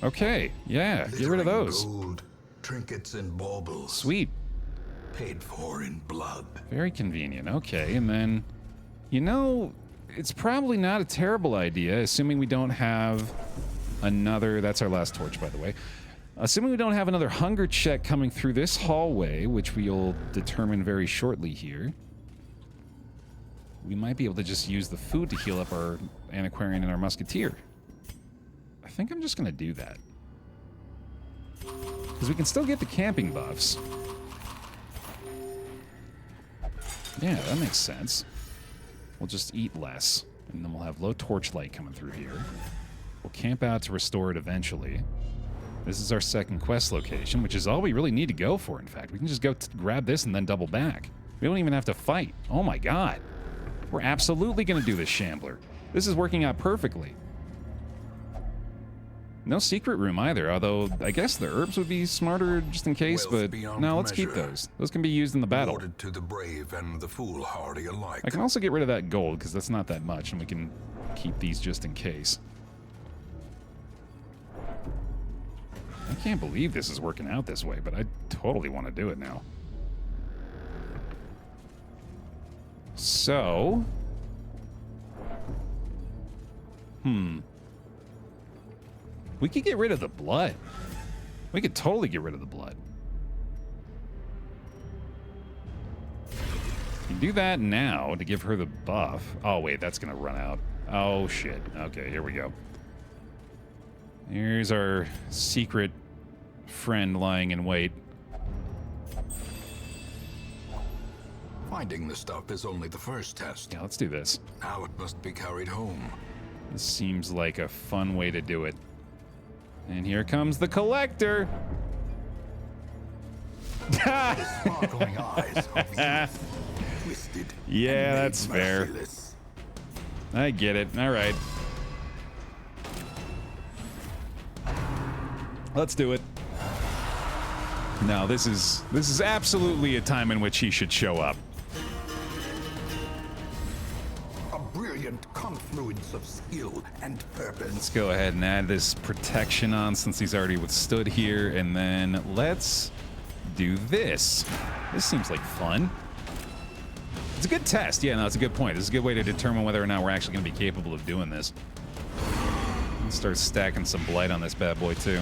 Okay, yeah, get rid of those. Gold, trinkets and baubles. Sweet. Paid for in blood. Very convenient. Okay, and then, you know, it's probably not a terrible idea, assuming we don't have another... That's our last torch, by the way. Assuming we don't have another hunger check coming through this hallway, which we'll determine very shortly here, we might be able to just use the food to heal up our antiquarian and our musketeer. I think I'm just going to do that. Because we can still get the camping buffs. Yeah, that makes sense. We'll just eat less, and then we'll have low torchlight coming through here. We'll camp out to restore it eventually. This is our second quest location, which is all we really need to go for, in fact. We can just go grab this and then double back. We don't even have to fight. Oh my god. We're absolutely going to do this, Shambler. This is working out perfectly. No secret room either, although I guess the herbs would be smarter just in case, but no, let's keep those. Those can be used in the battle. Awarded to the brave and the foolhardy alike. I can also get rid of that gold, because that's not that much, and we can keep these just in case. I can't believe this is working out this way, but I totally want to do it now. So... We could get rid of the blood. We could totally get rid of the blood. You can do that now to give her the buff. Oh, wait, that's going to run out. Oh, shit. Okay, here we go. Here's our secret friend lying in wait. Finding the stuff is only the first test. Yeah, let's do this. Now it must be carried home. This seems like a fun way to do it. And here comes the collector. Sparkling eyes of youth, twisted. Yeah, that's fair. Merciless. I get it. All right. Let's do it. No, this is absolutely a time in which he should show up. A brilliant confluence of skill and purpose. Let's go ahead and add this protection on since he's already withstood here, and then let's do this. This seems like fun. It's a good test. Yeah, no, it's a good point. This is a good way to determine whether or not we're actually going to be capable of doing this. Let's start stacking some blight on this bad boy, too.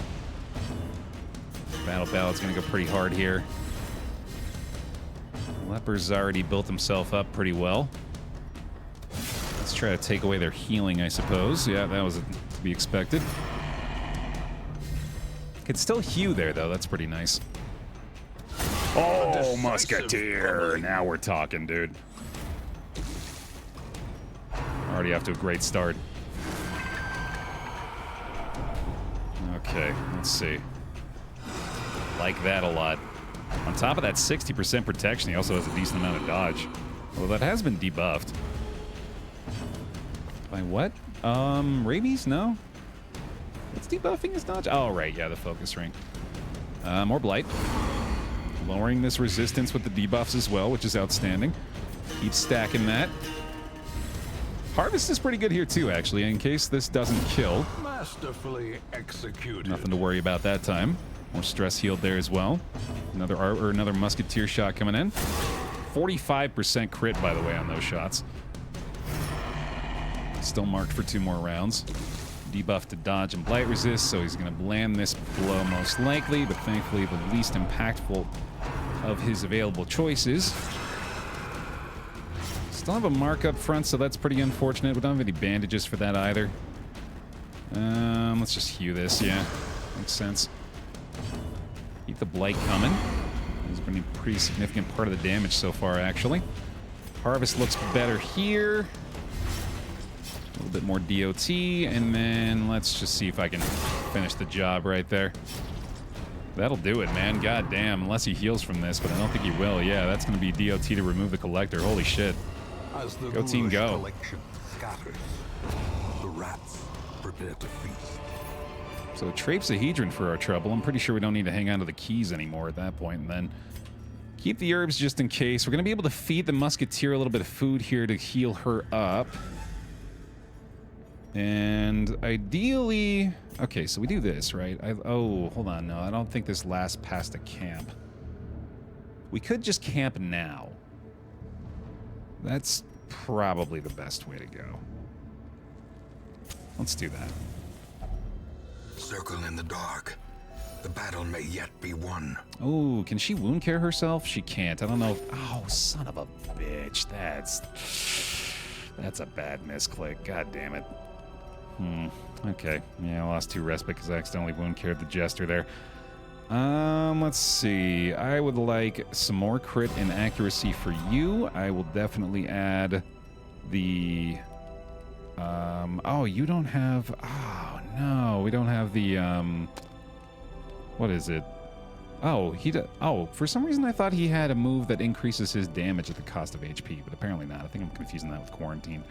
Battle Ballad's going to go pretty hard here. Leper's already built himself up pretty well. Let's try to take away their healing, I suppose. Yeah, that was to be expected. Could still hew there, though. That's pretty nice. Oh, musketeer! Now we're talking, dude. Already off to a great start. Okay, let's see. Like that a lot. On top of that 60% protection, he also has a decent amount of dodge. Well, that has been debuffed. By what? Rabies? No? What's debuffing his dodge? Oh, right, yeah, the focus ring. More blight. Lowering this resistance with the debuffs as well, which is outstanding. Keep stacking that. Harvest is pretty good here too, actually, in case this doesn't kill. Masterfully executed. Nothing to worry about that time. More stress healed there as well. Another musketeer shot coming in. 45% crit, by the way, on those shots. Still marked for 2 more rounds. Debuff to dodge and blight resist, so he's going to land this blow most likely, but thankfully the least impactful of his available choices. Still have a mark up front, so that's pretty unfortunate. We don't have any bandages for that either. Let's just hew this. Yeah, makes sense. Keep the blight coming. This has been a pretty significant part of the damage so far, actually. Harvest looks better here. A little bit more DOT, and then let's just see if I can finish the job right there. That'll do it, man. God damn, unless he heals from this, but I don't think he will. Yeah, that's going to be DOT to remove the collector. Holy shit. As the Go team, go. collection scatters, the rats prepare to feast. So Trapezohedron for our trouble. I'm pretty sure we don't need to hang on to the keys anymore at that point, and then keep the herbs just in case. We're going to be able to feed the musketeer a little bit of food here to heal her up. And ideally... Okay, so we do this, right? Oh, hold on. No, I don't think this lasts past a camp. We could just camp now. That's probably the best way to go. Let's do that. Circle in the dark. The battle may yet be won. Oh, can she wound care herself? She can't. I don't know if... Oh, son of a bitch. That's a bad misclick. God damn it. Okay. Yeah, I lost 2 respite because I accidentally wound cared the jester there. Let's see. I would like some more crit and accuracy for you. I will definitely add the... oh, you don't have... Oh, no. We don't have the... What is it? Oh, oh, for some reason I thought he had a move that increases his damage at the cost of HP, but apparently not. I think I'm confusing that with Quarantine.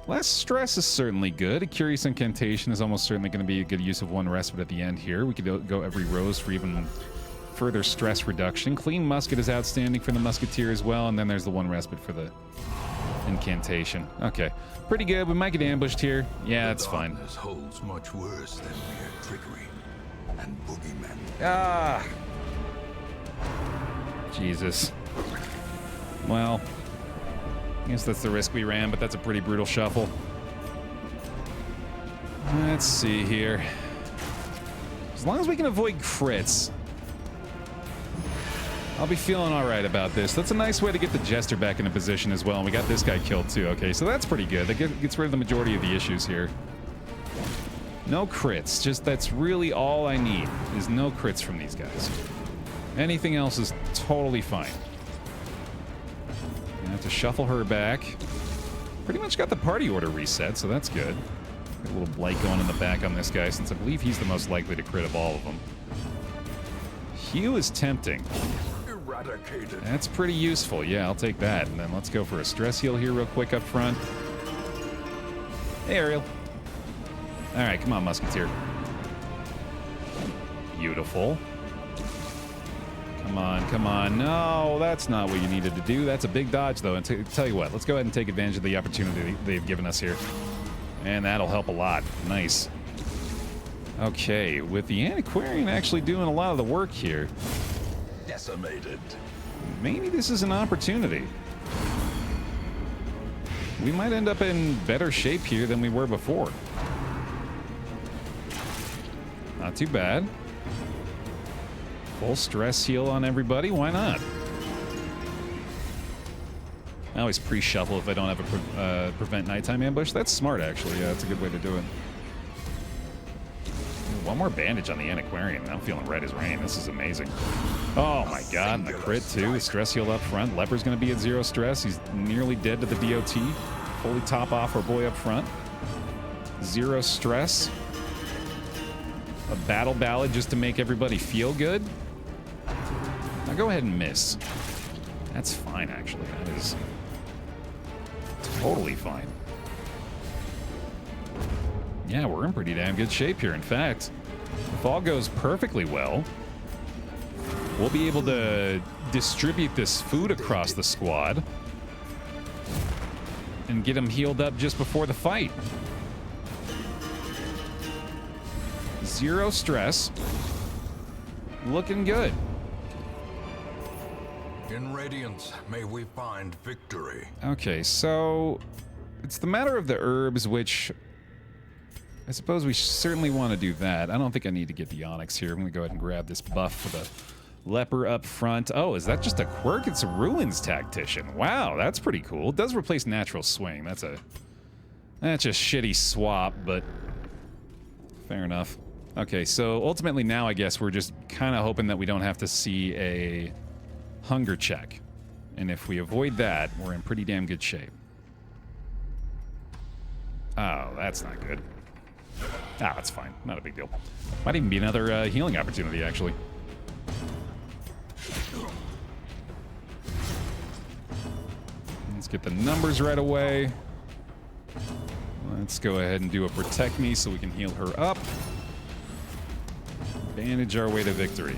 Less stress is certainly good. A Curious Incantation is almost certainly going to be a good use of 1 respite at the end here. We could go every rose for even further stress reduction. Clean Musket is outstanding for the Musketeer as well, and then there's the 1 respite for the Incantation. Okay, pretty good. We might get ambushed here. Yeah, that's fine. Darkness holds much worse than mere trickery and boogeymen. Ah! Jesus. Well... I guess that's the risk we ran, but that's a pretty brutal shuffle. Let's see here. As long as we can avoid crits, I'll be feeling all right about this. That's a nice way to get the Jester back into position as well, and we got this guy killed too. Okay, so that's pretty good. That gets rid of the majority of the issues here. No crits. Just that's really all I need, is no crits from these guys. Anything else is totally fine. Have to shuffle her back. Pretty much got the party order reset, so that's good. Got a little blight going in the back on this guy, since I believe he's the most likely to crit of all of them. Hew is tempting. Eradicated. That's pretty useful. Yeah, I'll take that. And then let's go for a stress heal here real quick up front. Hey, Ariel. All right, come on, Musketeer. Beautiful. Come on, come on. No, that's not what you needed to do. That's a big dodge, though. And tell you what, let's go ahead and take advantage of the opportunity they've given us here. And that'll help a lot. Nice. Okay, with the Antiquarian actually doing a lot of the work here. Decimated. Maybe this is an opportunity. We might end up in better shape here than we were before. Not too bad. Full stress heal on everybody. Why not? I always pre-shuffle if I don't have a prevent nighttime ambush. That's smart, actually. Yeah, that's a good way to do it. One more bandage on the Antiquarian. I'm feeling red as rain. This is amazing. Oh my god, and the crit too. Stress heal up front. Leper's going to be at 0 stress. He's nearly dead to the DOT. Fully top off our boy up front. 0 stress. A battle ballad just to make everybody feel good. Now go ahead and miss. That's fine, actually. That is totally fine. Yeah, we're in pretty damn good shape here. In fact, if all goes perfectly well, we'll be able to distribute this food across the squad and get them healed up just before the fight. 0 stress. Looking good. In Radiance, may we find victory. Okay, so it's the matter of the herbs, which I suppose we certainly want to do that. I don't think I need to get the Onyx here. I'm going to go ahead and grab this buff for the Leper up front. Oh, is that just a quirk? It's a Ruins Tactician. Wow, that's pretty cool. It does replace Natural Swing. That's That's a shitty swap, but fair enough. Okay, so ultimately now I guess we're just kind of hoping that we don't have to see a hunger check. And if we avoid that, we're in pretty damn good shape. Oh, that's not good. Ah, that's fine. Not a big deal. Might even be another healing opportunity, actually. Let's get the numbers right away. Let's go ahead and do a protect me so we can heal her up. Bandage our way to victory.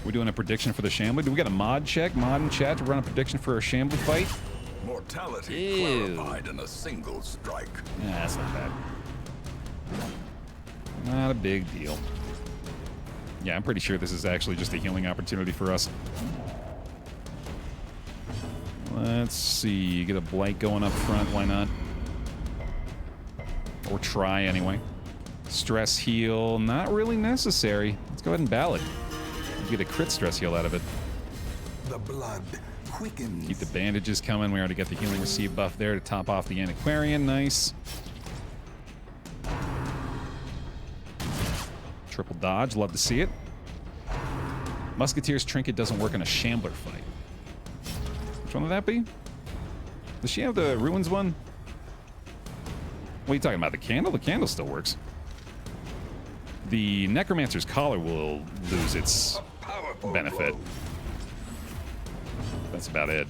We're doing a prediction for the Shambler. Do we got a mod check? Mod in chat to run a prediction for a Shambler fight? Mortality clarified in a single strike. Yeah, that's not bad. Not a big deal. Yeah, I'm pretty sure this is actually just a healing opportunity for us. Let's see. Get a blight going up front. Why not? Or try anyway. Stress heal. Not really necessary. Let's go ahead and ballad. Get a crit stress heal out of it. The blood quickens. Keep the bandages coming. We already got the healing receive buff there to top off the antiquarian. Nice. Triple dodge. Love to see it. Musketeer's trinket doesn't work in a Shambler fight. Which one would that be? Does she have the ruins one? What are you talking about? The candle? The candle still works. The necromancer's collar will lose its benefit. That's about it.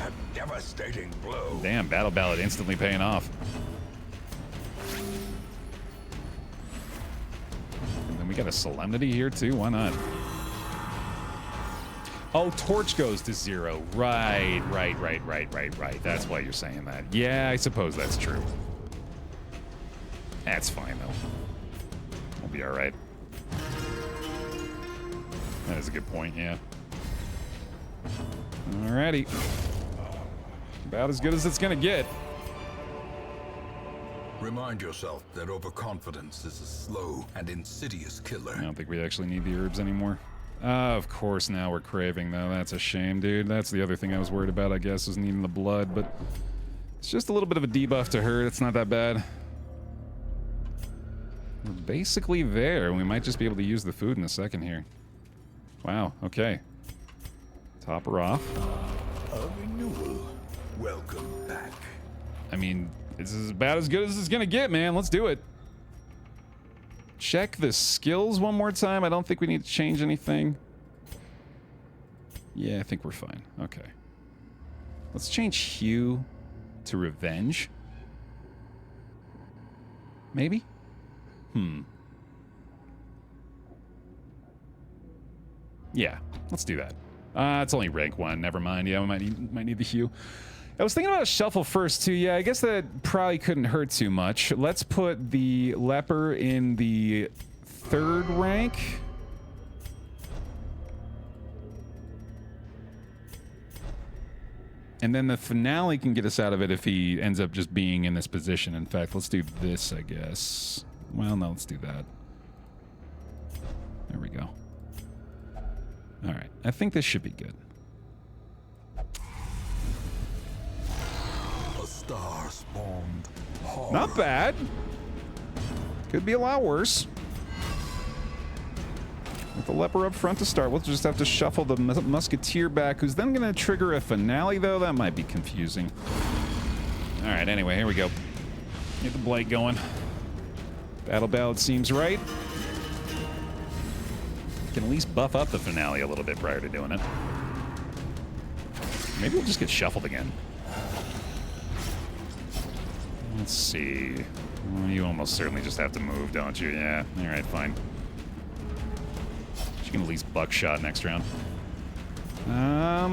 A devastating blow. Damn, battle ballad instantly paying off. And then we got a solemnity here too. Why not? Oh, torch goes to 0. Right. That's why you're saying that. Yeah, I suppose that's true. That's fine though. We'll be all right. That is a good point, yeah. Alrighty. About as good as it's gonna get. Remind yourself that overconfidence is a slow and insidious killer. I don't think we actually need the herbs anymore. Of course, now we're craving, though. That's a shame, dude. That's the other thing I was worried about, I guess, is needing the blood, but it's just a little bit of a debuff to her. It's not that bad. We're basically there. We might just be able to use the food in a second here. Wow, okay. Top her off. A renewal. Welcome back. I mean, this is about as good as it's gonna get, man. Let's do it. Check the skills one more time. I don't think we need to change anything. Yeah, I think we're fine. Okay. Let's change Hue to Revenge. Maybe? Yeah, let's do that. It's only rank 1. Never mind. Yeah, we might need the Hue. I was thinking about a shuffle first, too. Yeah, I guess that probably couldn't hurt too much. Let's put the Leper in the 3rd rank. And then the Finale can get us out of it if he ends up just being in this position. In fact, let's do this, I guess. Well, no, let's do that. There we go. All right, I think this should be good. Star spawned hard. Not bad. Could be a lot worse. With the Leper up front to start, we'll just have to shuffle the Musketeer back, who's then going to trigger a Finale, though. That might be confusing. All right, anyway, here we go. Get the Blight going. Battle Ballad seems right. Can at least buff up the Finale a little bit prior to doing it. Maybe we'll just get shuffled again. Let's see. Well, you almost certainly just have to move, don't you? Yeah. All right, fine. She can at least buckshot next round.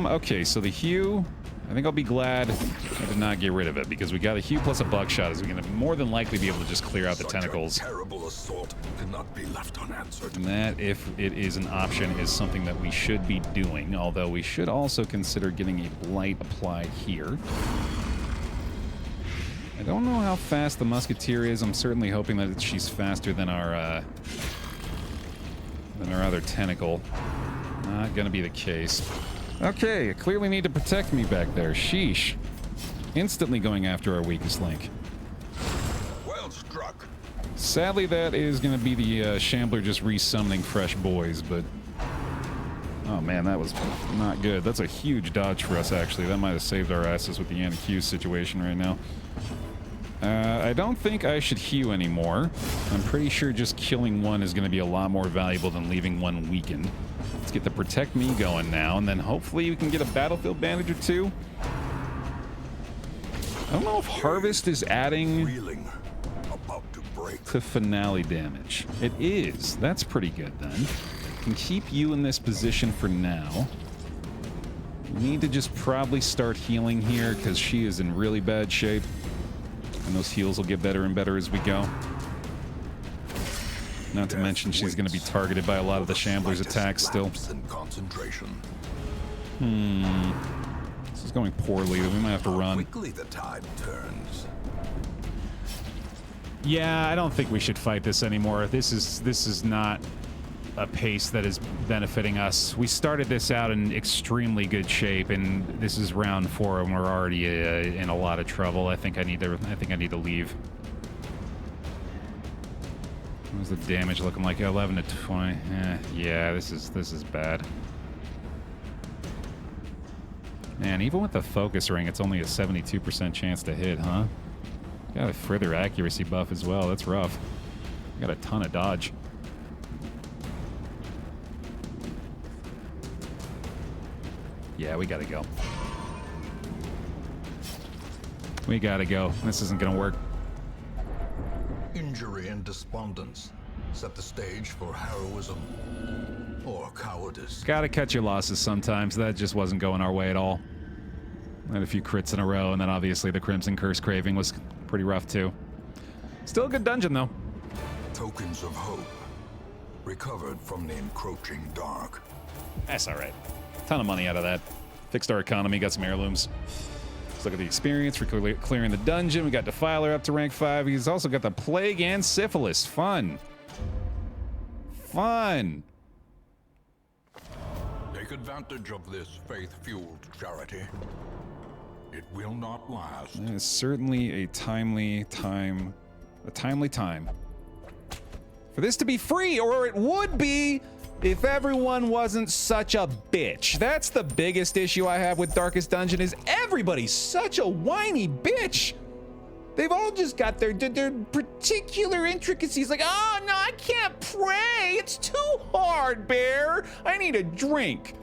Okay, so the Hue, I think I'll be glad I did not get rid of it, because we got a Hue plus a buckshot, is we're going to more than likely be able to just clear out the tentacles. Such a terrible assault cannot be left unanswered. And that, if it is an option, is something that we should be doing, although we should also consider getting a Blight applied here. I don't know how fast the Musketeer is. I'm certainly hoping that she's faster than our other tentacle. Not gonna be the case. Okay, clearly need to protect me back there. Sheesh. Instantly going after our weakest link. Well struck. Sadly, that is going to be the Shambler just resummoning fresh boys, but... Oh man, that was not good. That's a huge dodge for us, actually. That might have saved our asses with the Anna-Q situation right now. I don't think I should hew anymore. I'm pretty sure just killing one is going to be a lot more valuable than leaving one weakened. Let's get the Protect Me going now, and then hopefully we can get a Battlefield Bandage or two. I don't know if Harvest is adding Reeling. About to break. to finale damage. It is. That's pretty good then. Can keep you in this position for now. We need to just probably start healing here because she is in really bad shape. And those heals will get better and better as we go. Not to mention she's going to be targeted by a lot of the Shambler's attacks still. Concentration. This is going poorly. We might have to run. Quickly the tide turns. Yeah, I don't think we should fight this anymore. This is not a pace that is benefiting us. We started this out in extremely good shape, and this is round 4, and we're already in a lot of trouble. I think I need to leave. What's the damage looking like? 11 to 20. Yeah, this is bad. Man, even with the focus ring, it's only a 72% chance to hit, huh? Got a further accuracy buff as well. That's rough. Got a ton of dodge. Yeah, we gotta go. We gotta go. This isn't gonna work. Injury and despondence set the stage for heroism or cowardice. Gotta cut your losses sometimes. That just wasn't going our way at all. Had a few crits in a row, and then obviously the Crimson Curse Craving was pretty rough too. Still a good dungeon though. Tokens of hope recovered from the encroaching dark. That's all right. Ton of money out of that. Fixed our economy, got some heirlooms. Let's look at the experience for clearing the dungeon. We got Defiler up to rank 5. He's also got the Plague and Syphilis. Fun. Fun. Take advantage of this faith-fueled charity. It will not last. That is certainly a timely time for this to be free, or it would be if everyone wasn't such a bitch. That's the biggest issue I have with Darkest Dungeon, is everybody's such a whiny bitch. They've all just got their particular intricacies, like, oh no, I can't pray. It's too hard, Baer. I need a drink.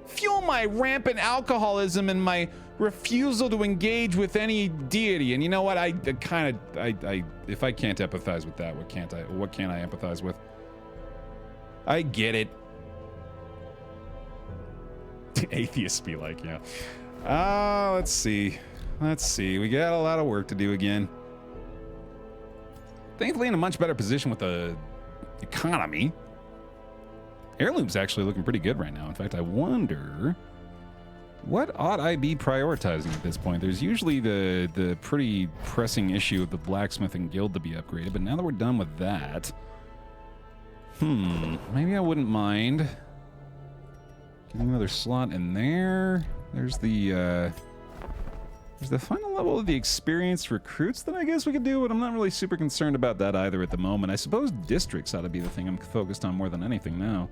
Fuel my rampant alcoholism and my refusal to engage with any deity. And you know what? I if I can't empathize with that, what can I empathize with? I get it. Atheists be like, yeah. Let's see. We got a lot of work to do again. Thankfully in a much better position with the economy. Heirloom's actually looking pretty good right now. In fact, I wonder, what ought I be prioritizing at this point? There's usually the pretty pressing issue of the blacksmithing guild to be upgraded, but now that we're done with that, maybe I wouldn't mind getting another slot in there. There's the final level of the experienced recruits that I guess we could do, but I'm not really super concerned about that either at the moment. I suppose districts ought to be the thing I'm focused on more than anything now.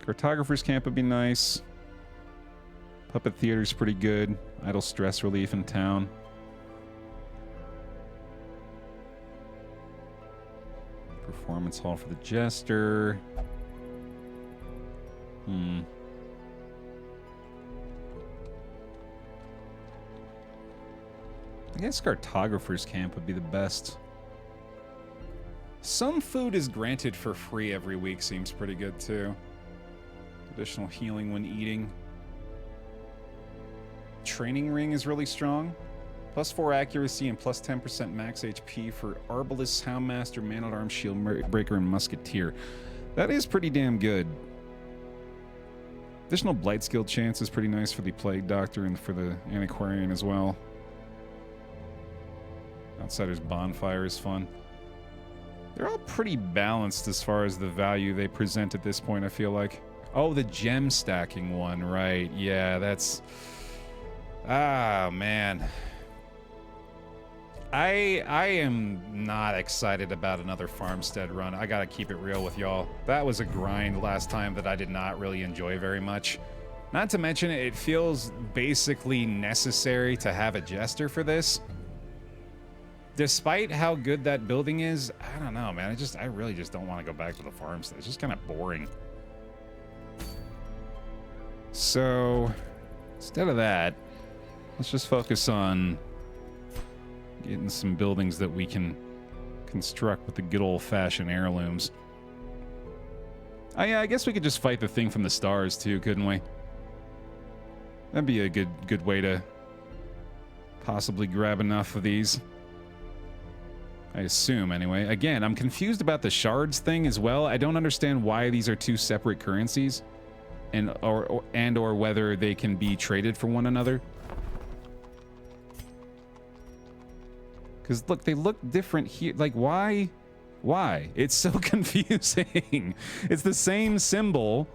Cartographer's camp would be nice. Puppet theater's pretty good. Idle stress relief in town. Performance hall for the jester. I guess Cartographer's camp would be the best. Some food is granted for free every week, seems pretty good too. Additional healing when eating. Training ring is really strong. +4 accuracy and +10% max HP for Arbalist, Houndmaster, Man-at-Arms, Shieldbreaker, and Musketeer. That is pretty damn good. Additional blight skill chance is pretty nice for the Plague Doctor and for the Antiquarian as well. Outsider's Bonfire is fun. They're all pretty balanced as far as the value they present at this point, I feel like. Oh, the gem stacking one, right. Yeah, that's Ah, man. I am not excited about another farmstead run. I gotta keep it real with y'all. That was a grind last time that I did not really enjoy very much. Not to mention, it feels basically necessary to have a jester for this. Despite how good that building is, I don't know, man. I really just don't want to go back to the farmstead. It's just kind of boring. So, instead of that, let's just focus on getting some buildings that we can construct with the good old-fashioned heirlooms. Oh yeah, I guess we could just fight the thing from the stars too, couldn't we? That'd be a good way to possibly grab enough of these. I assume, anyway. Again, I'm confused about the shards thing as well. I don't understand why these are two separate currencies, and or whether they can be traded for one another. Because look, they look different here. Like, why? Why? It's so confusing. It's the same symbol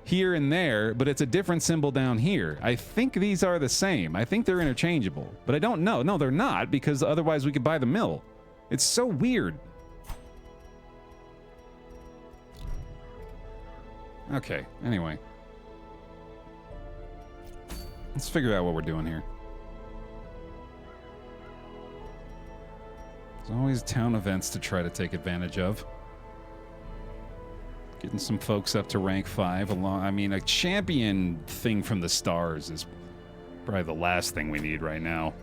here and there, but it's a different symbol down here. I think these are the same. I think they're interchangeable, but I don't know. No, they're not, because otherwise we could buy the mill. It's so weird. Okay, anyway. Let's figure out what we're doing here. There's always town events to try to take advantage of. Getting some folks up to rank 5 along. I mean, a champion thing from the stars is probably the last thing we need right now.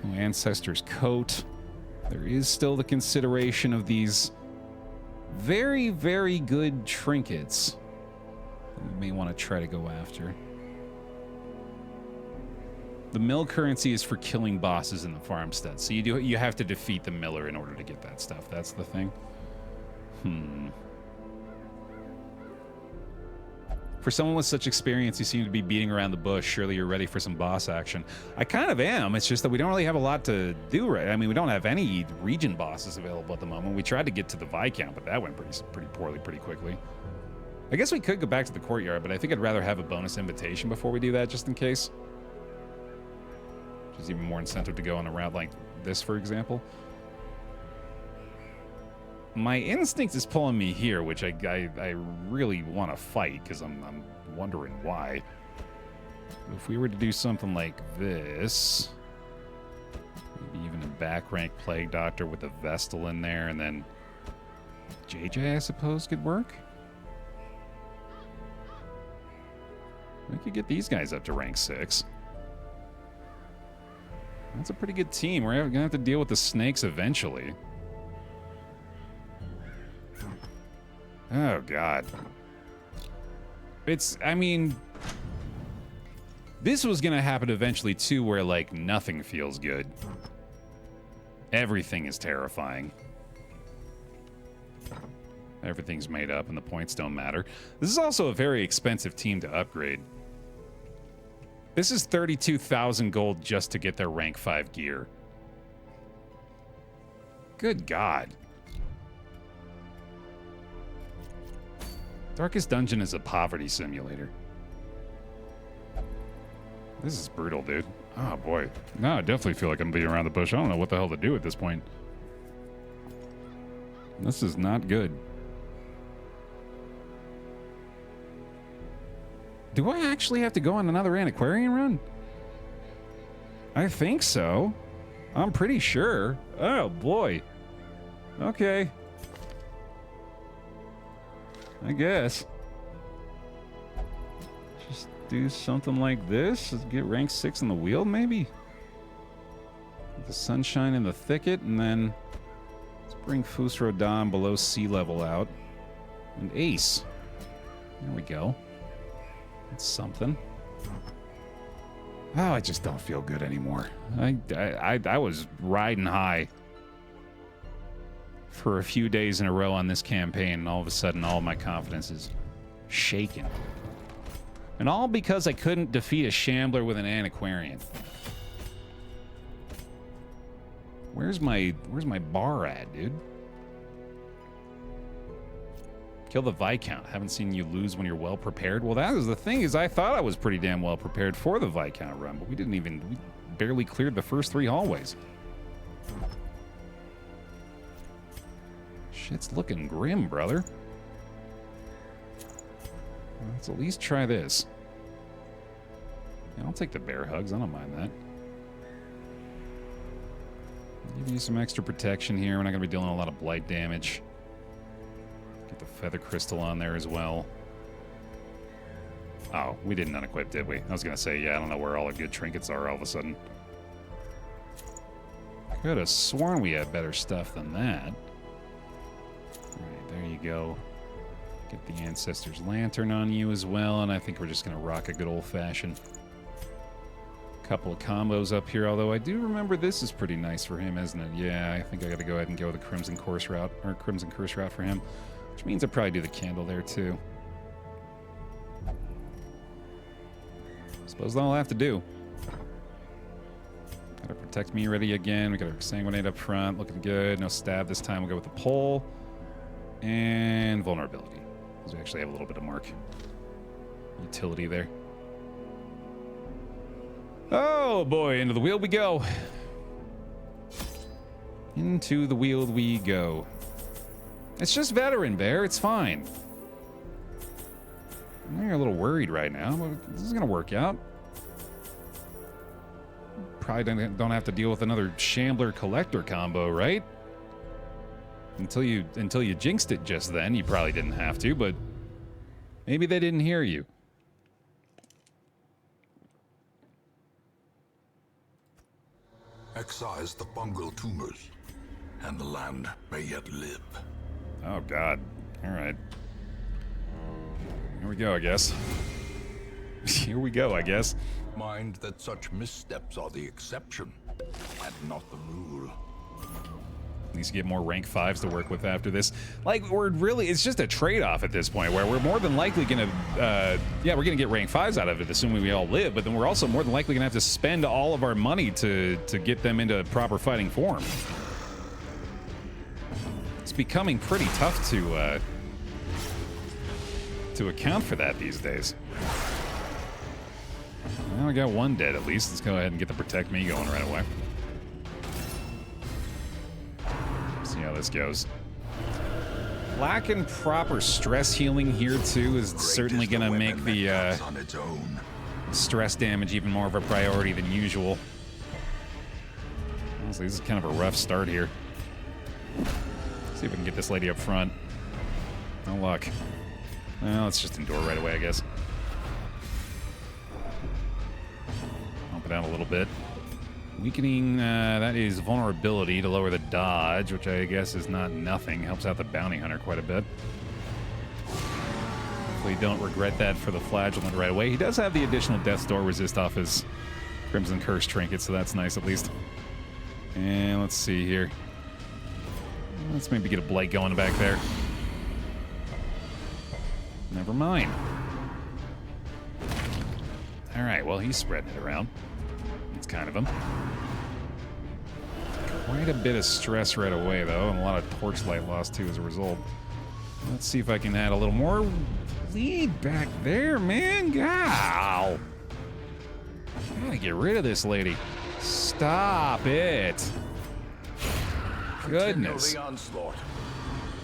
Oh, Ancestor's Coat. There is still the consideration of these very, very good trinkets that we may want to try to go after. The mill currency is for killing bosses in the farmstead, so you have to defeat the miller in order to get that stuff. That's the thing. For someone with such experience, you seem to be beating around the bush. Surely you're ready for some boss action. I kind of am. It's just that we don't really have a lot to do right. I mean, we don't have any region bosses available at the moment. We tried to get to the Viscount, but that went pretty poorly pretty quickly. I guess we could go back to the Courtyard, but I think I'd rather have a bonus invitation before we do that, just in case. Which is even more incentive to go on a route like this, for example. My instinct is pulling me here, which I really want to fight, because I'm wondering why. If we were to do something like this, maybe even a back rank Plague Doctor with a Vestal in there, and then JJ, I suppose, could work. We could get these guys up to rank 6. That's a pretty good team. We're going to have to deal with the snakes eventually. Oh, God. I mean, this was going to happen eventually, too, where, like, nothing feels good. Everything is terrifying. Everything's made up and the points don't matter. This is also a very expensive team to upgrade. This is 32,000 gold just to get their rank 5 gear. Good God. Darkest Dungeon is a poverty simulator. This is brutal, dude. Oh, boy. No, I definitely feel like I'm beating around the bush. I don't know what the hell to do at this point. This is not good. Do I actually have to go on another antiquarian run? I think so. I'm pretty sure. Oh, boy. Okay. I guess. Just do something like this. Let's get rank 6 in the Weald, maybe? Get the sunshine in the thicket, and then let's bring Fusro Dam below sea level out. And Ace. There we go. That's something. Oh, I just don't feel good anymore. I was riding high for a few days in a row on this campaign, and all of a sudden all my confidence is shaken. And all because I couldn't defeat a Shambler with an Antiquarian. Where's my bar at, dude? Kill the Viscount. Haven't seen you lose when you're well prepared. Well, that was the thing, is I thought I was pretty damn well prepared for the Viscount run, but we barely cleared the first 3 hallways. Shit's looking grim, brother. Let's at least try this. Yeah, I'll take the bear hugs. I don't mind that. Give you some extra protection here. We're not going to be dealing a lot of blight damage. Get the feather crystal on there as well. Oh, we didn't unequip, did we? I was going to say, yeah, I don't know where all the good trinkets are all of a sudden. Could have sworn we had better stuff than that. Alright, there you go. Get the Ancestor's Lantern on you as well, and I think we're just going to rock a good old-fashioned couple of combos up here, although I do remember this is pretty nice for him, isn't it? Yeah, I think I got to go ahead and go the Crimson Curse route for him, which means I'll probably do the candle there too. Suppose that's all I have to do. Gotta protect me ready again. We got our Sanguinate up front, looking good. No stab this time. We'll go with the pole and vulnerability, because we actually have a little bit of mark utility there. Oh boy, into the Weald we go. Into the Weald we go. It's just veteran, Baer. It's fine. I'm a little worried right now, but this is gonna work out. Probably don't have to deal with another Shambler Collector combo, right? Until you jinxed it just then, you probably didn't have to, but maybe they didn't hear you. Excise the fungal tumors, and the land may yet live. Oh, God. All right. Here we go, I guess. Here we go, I guess. Mind that such missteps are the exception, and not the rule. Needs to get more rank 5s to work with after this. Like, it's just a trade-off at this point, where we're more than likely gonna, yeah, we're gonna get rank 5s out of it, assuming we all live, but then we're also more than likely gonna have to spend all of our money to get them into proper fighting form. It's becoming pretty tough to account for that these days. Well, we got one dead at least. Let's go ahead and get the Protect Me going right away. See how this goes. Lacking proper stress healing here too is certainly going to make the stress damage even more of a priority than usual. Honestly, this is kind of a rough start here. See if we can get this lady up front. No luck. Well, let's just endure right away, I guess. Bump it out a little bit. Weakening, that is vulnerability to lower the dodge, which I guess is not nothing. Helps out the bounty hunter quite a bit. Hopefully don't regret that for the flagellant right away. He does have the additional death's door resist off his Crimson Curse trinket, so that's nice at least. And let's see here. Let's maybe get a blight going back there. Never mind. All right, well, he's spreading it around. It's kind of him. Quite a bit of stress right away, though, and a lot of torchlight loss, too, as a result. Let's see if I can add a little more lead back there, man. Gow! Gotta get rid of this lady. Stop it. Goodness. The onslaught.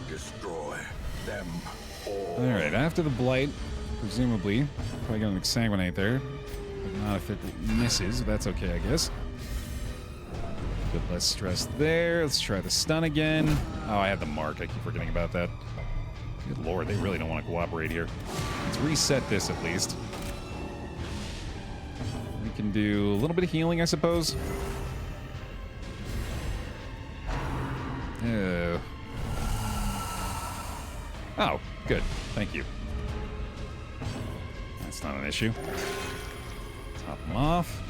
Destroy them all. All right, after the blight, presumably, probably gonna exsanguinate there. But not if it misses. That's okay, I guess. A bit less stress there. Let's try the stun again. Oh, I had the mark. I keep forgetting about that. Good lord, they really don't want to cooperate here. Let's reset this at least. We can do a little bit of healing, I suppose. Oh, good. Thank you. That's not an issue. Top them off.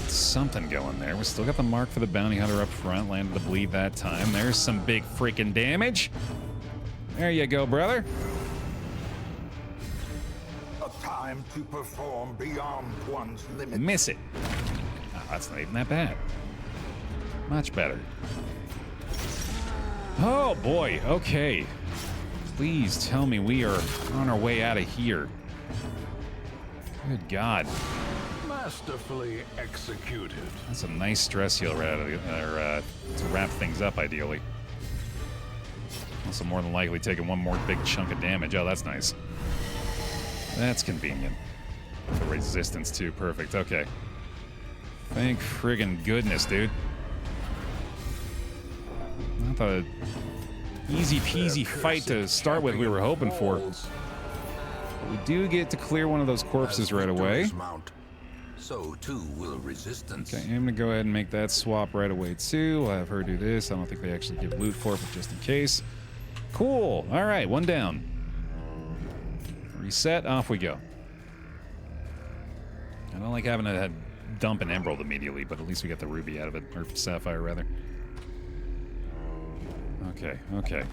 Something going there. We still got the mark for the bounty hunter up front. Landed the bleed that time. There's some big freaking damage. There you go, brother. A time to perform beyond one's limits. Miss it. Oh, that's not even that bad. Much better. Oh boy, okay. Please tell me we are on our way out of here. Good God. Masterfully executed. That's a nice stress heal right out of the, to wrap things up, ideally. Also more than likely taking one more big chunk of damage. Oh, that's nice. That's convenient. The resistance too, perfect, okay. Thank friggin' goodness, dude. Not the easy peasy fight to start with we were hoping for. But we do get to clear one of those corpses right away. So too will resistance. Okay, I'm gonna go ahead and make that swap right away too. I'll have her do this. I don't think they actually give loot for it, but just in case. Cool. All right, one down. Reset. Off we go. I don't like having to dump an emerald immediately, but at least we got the ruby out of it, or sapphire rather. Okay, okay.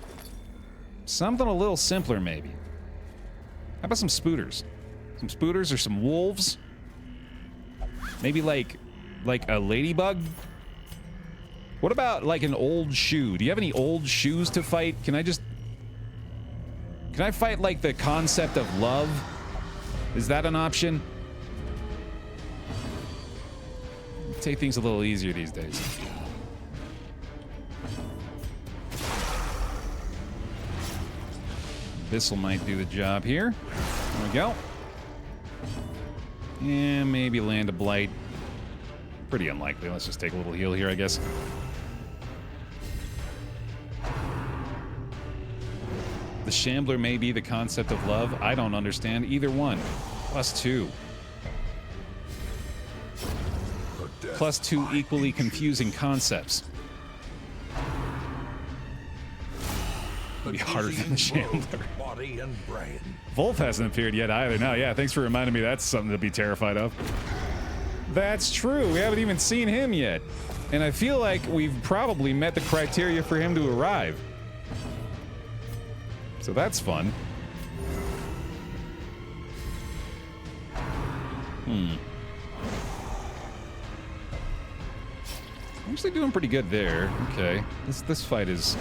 Something a little simpler, maybe. How about some spooters? Some spooters or some wolves? Maybe like a ladybug? What about like an old shoe? Do you have any old shoes to fight? Can I fight like the concept of love? Is that an option? Take things a little easier these days. This'll might do the job here. There we go. And maybe land a blight. Pretty unlikely. Let's just take a little heal here, I guess. The Shambler may be the concept of love. I don't understand either one. +2. +2 equally confusing concepts. It'd be harder than the Shambler. Body and brain. Wolf hasn't appeared yet either. No, yeah, thanks for reminding me that's something to be terrified of. That's true. We haven't even seen him yet. And I feel like we've probably met the criteria for him to arrive. So that's fun. Actually doing pretty good there. Okay. This fight is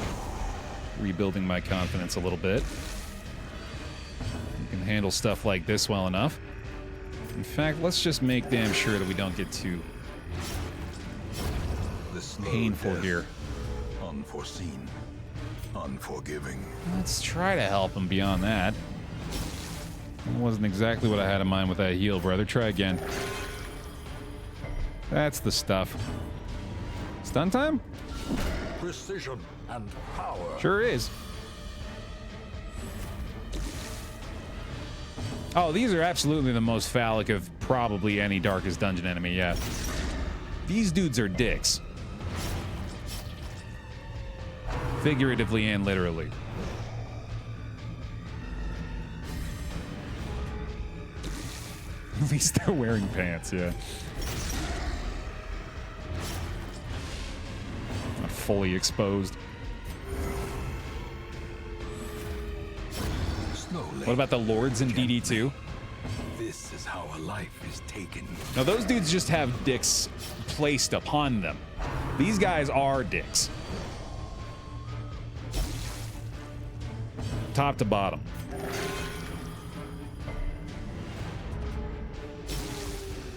rebuilding my confidence a little bit. You can handle stuff like this well enough. In fact, let's just make damn sure that we don't get too painful here. Unforeseen. Unforgiving. Let's try to help him beyond that. That wasn't exactly what I had in mind with that heal, brother. Try again. That's the stuff. Stun time? Precision and power. Sure is. Oh, these are absolutely the most phallic of probably any Darkest Dungeon enemy, yeah. These dudes are dicks. Figuratively and literally. At least they're wearing pants, yeah. Not fully exposed. What about the lords in DD2? This is how a life is taken. Now those dudes just have dicks placed upon them. These guys are dicks. Top to bottom.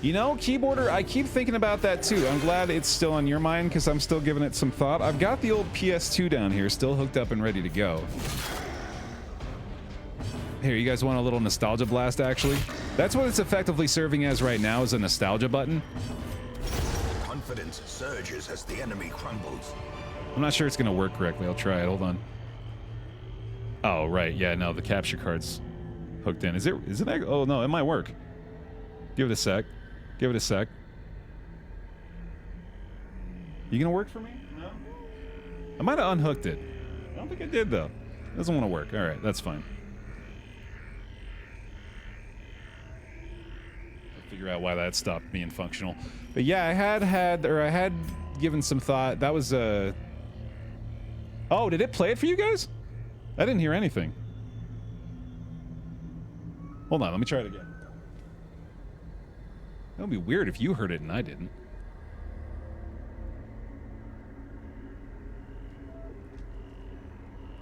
You know, keyboarder, I keep thinking about that too. I'm glad it's still on your mind because I'm still giving it some thought. I've got the old PS2 down here, still hooked up and ready to go. Here, you guys want a little nostalgia blast, actually? That's what it's effectively serving as right now, is a nostalgia button. Confidence surges as the enemy crumbles. I'm not sure it's going to work correctly. I'll try it. Hold on. Oh, right. Yeah, no, the capture card's hooked in. Is it? Oh, no, it might work. Give it a sec. Give it a sec. You going to work for me? No? I might have unhooked it. I don't think I did, though. It doesn't want to work. All right, that's fine. Figure out why that stopped being functional. But yeah, I had given some thought. That was oh, did it play it for you guys? I didn't hear anything. Hold on, let me try it again. That would be weird if you heard it and I didn't.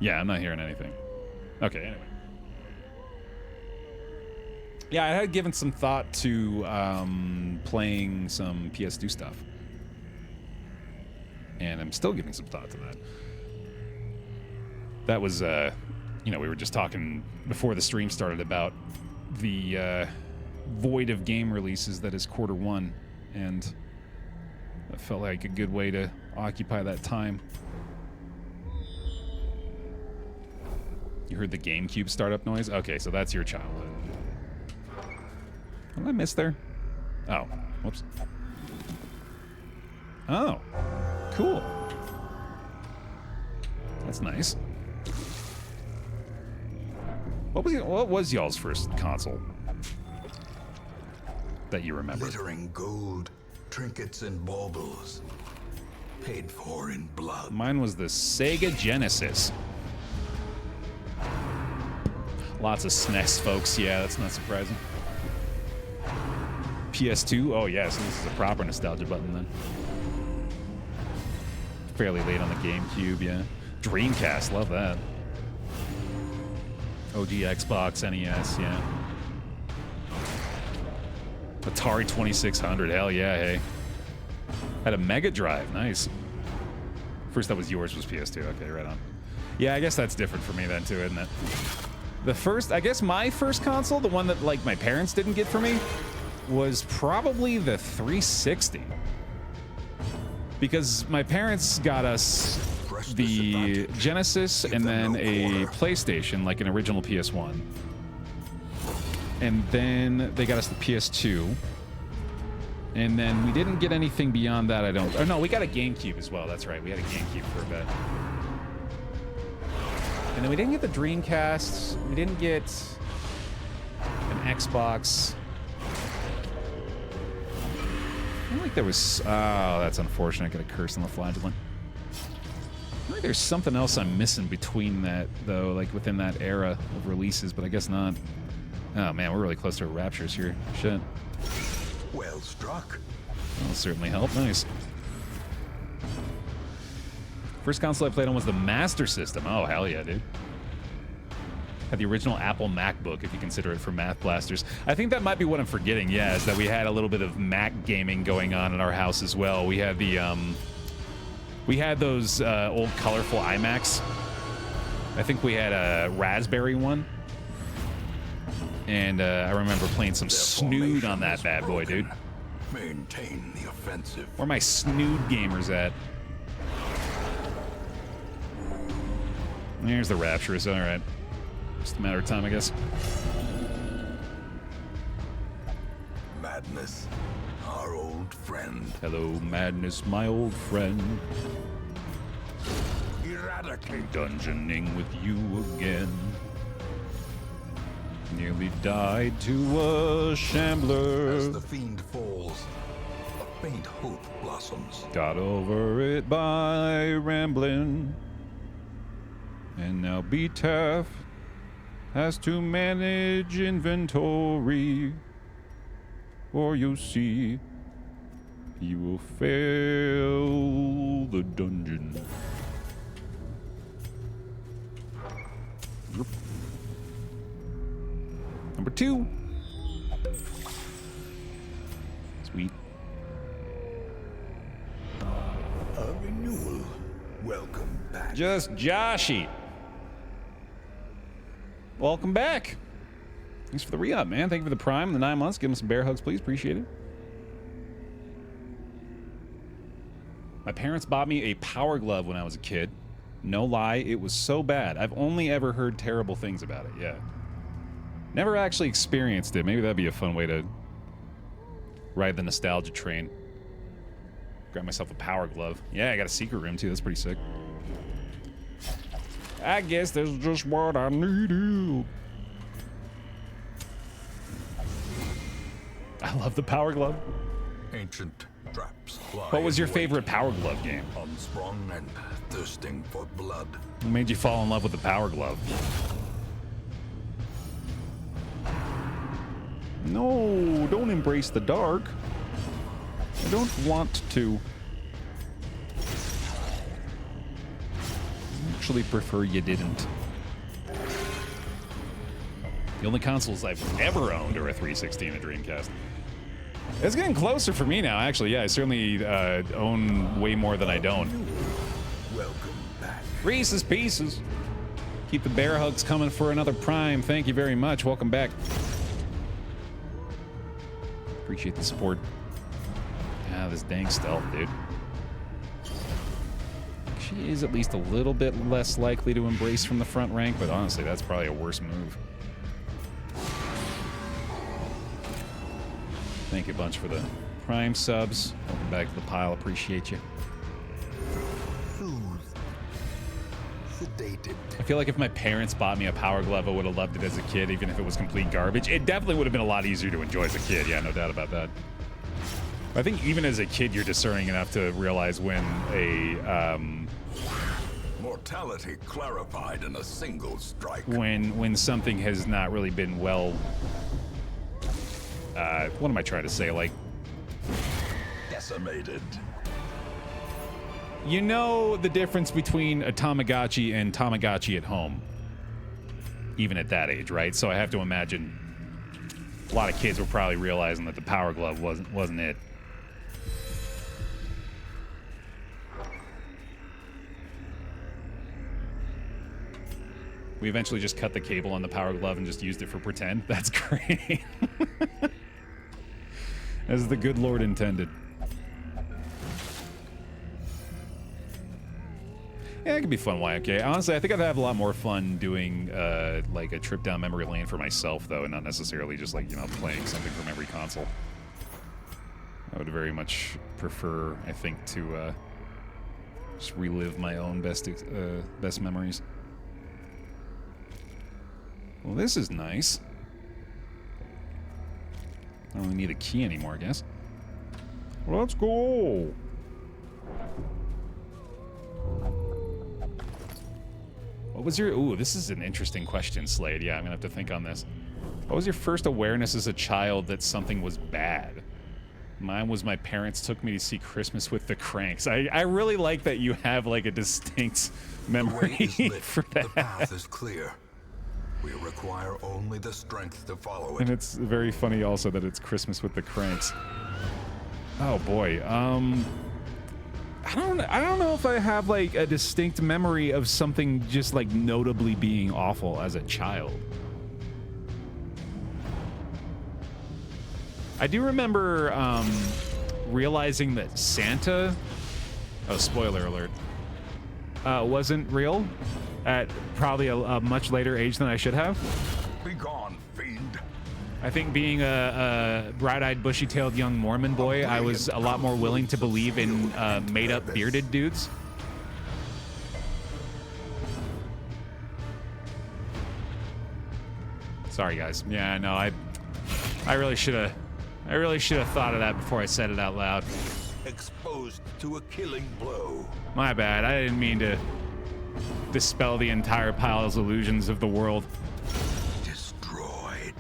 Yeah, I'm not hearing anything. Okay, anyway. Yeah, I had given some thought to playing some PS2 stuff. And I'm still giving some thought to that. That was, you know, we were just talking before the stream started about the void of game releases that is Q1. And it felt like a good way to occupy that time. You heard the GameCube startup noise? Okay, so that's your childhood. What did I miss there? Oh, whoops. Oh, cool. That's nice. What was y'all's first console that you remember? Glittering gold, trinkets and baubles, paid for in blood. Mine was the Sega Genesis. Lots of SNES, folks. Yeah, that's not surprising. PS2. Oh, yeah, so this is a proper nostalgia button then. Fairly late on the GameCube, yeah. Dreamcast, love that. OG Xbox, NES, yeah. Atari 2600, hell yeah, hey. Had a Mega Drive, nice. First that was yours was PS2, okay, right on. Yeah, I guess that's different for me then too, isn't it? The first, I guess my first console, the one that like my parents didn't get for me, was probably the 360. Because my parents got us the Genesis and then a PlayStation, like an original PS1. And then they got us the PS2. And then we didn't get anything beyond that, I don't... Oh, no, we got a GameCube as well, that's right. We had a GameCube for a bit. And then we didn't get the Dreamcast. We didn't get an Xbox. I feel like there was... Oh, that's unfortunate. I got a curse on the flagellant. I feel like there's something else I'm missing between that, though, like within that era of releases, but I guess not. Oh, man, we're really close to our raptures here. Shit. Well struck. That'll certainly help. Nice. First console I played on was the Master System. Oh, hell yeah, dude. Had the original Apple MacBook, if you consider it for math blasters. I think that might be what I'm forgetting, yeah, is that we had a little bit of Mac gaming going on in our house as well. We had the, we had those old colorful iMacs. I think we had a Raspberry one. And I remember playing some Snood on that bad boy, dude. Maintain the offensive. Where are my Snood gamers at? There's the Rapturous, alright. Just a matter of time, I guess. Madness, our old friend. Hello, Madness, my old friend. Eradicate. Dungeoning with you again. Nearly died to a Shambler. As the fiend falls, a faint hope blossoms. Got over it by rambling. And now BaerTaffy has to manage inventory, or you'll see he will fail the dungeon. Number 2. Sweet. A renewal. Welcome back. Just Joshy. Welcome back. Thanks for the re-up, man. Thank you for the Prime, the 9 months. Give him some bear hugs, please. Appreciate it. My parents bought me a Power Glove when I was a kid. No lie, it was so bad. I've only ever heard terrible things about it, yeah. Never actually experienced it. Maybe that'd be a fun way to ride the nostalgia train. Grab myself a Power Glove. Yeah, I got a secret room, too. That's pretty sick. I guess that's just what I needed. I love the Power Glove. Ancient traps. What was your favorite Power Glove game? Unsprung and thirsting for blood. What made you fall in love with the Power Glove? No, don't embrace the dark. I don't want to. actually prefer you didn't. The only consoles I've ever owned are a 360 and a Dreamcast. It's getting closer for me now, actually. Yeah, I certainly own way more than I don't. Welcome back. Reese's Pieces. Keep the bear hugs coming for another Prime. Thank you very much. Welcome back. Appreciate the support. Ah, this dang stealth, dude. She is at least a little bit less likely to embrace from the front rank, but honestly, that's probably a worse move. Thank you a bunch for the Prime subs. Welcome back to the pile. Appreciate you. Sedated. I feel like if my parents bought me a Power Glove, I would have loved it as a kid, even if it was complete garbage. It definitely would have been a lot easier to enjoy as a kid. Yeah, no doubt about that. I think even as a kid, you're discerning enough to realize when a Mortality clarified in a single strike. when something has not really been well. What am I trying to say? Like, Decimated. you know the difference between a Tamagotchi and Tamagotchi at home, even at that age, right? So I have to imagine a lot of kids were probably realizing that the Power Glove wasn't it. We eventually just cut the cable on the Power Glove and just used it for pretend. That's great. As the good Lord intended. Yeah, it could be fun, YMK. Honestly, I think I'd have a lot more fun doing like a trip down memory lane for myself, though, and not necessarily just like, you know, playing something from every console. I would very much prefer, I think, to just relive my own best memories. Well, this is nice. I don't really need a key anymore, I guess. Let's go! What was your... Ooh, this is an interesting question, Slade. Yeah, I'm gonna have to think on this. What was your first awareness as a child that something was bad? Mine was my parents took me to see Christmas with the Cranks. I really like that you have, like, a distinct memory for that. The path is clear. We require only the strength to follow it. And it's very funny also that it's Christmas with the Cranks. Oh boy. I don't know if I have like a distinct memory of something just like notably being awful as a child. I do remember realizing that Santa, oh, spoiler alert, wasn't real at probably a much later age than I should have. Be gone, fiend. I think being a bright-eyed, bushy-tailed young Mormon boy, I was a lot more willing to believe in made-up bearded dudes. Sorry, guys. Yeah, no, I really should have thought of that before I said it out loud. Exposed to a killing blow. My bad. I didn't mean to dispel the entire pile's illusions of the world. Destroyed.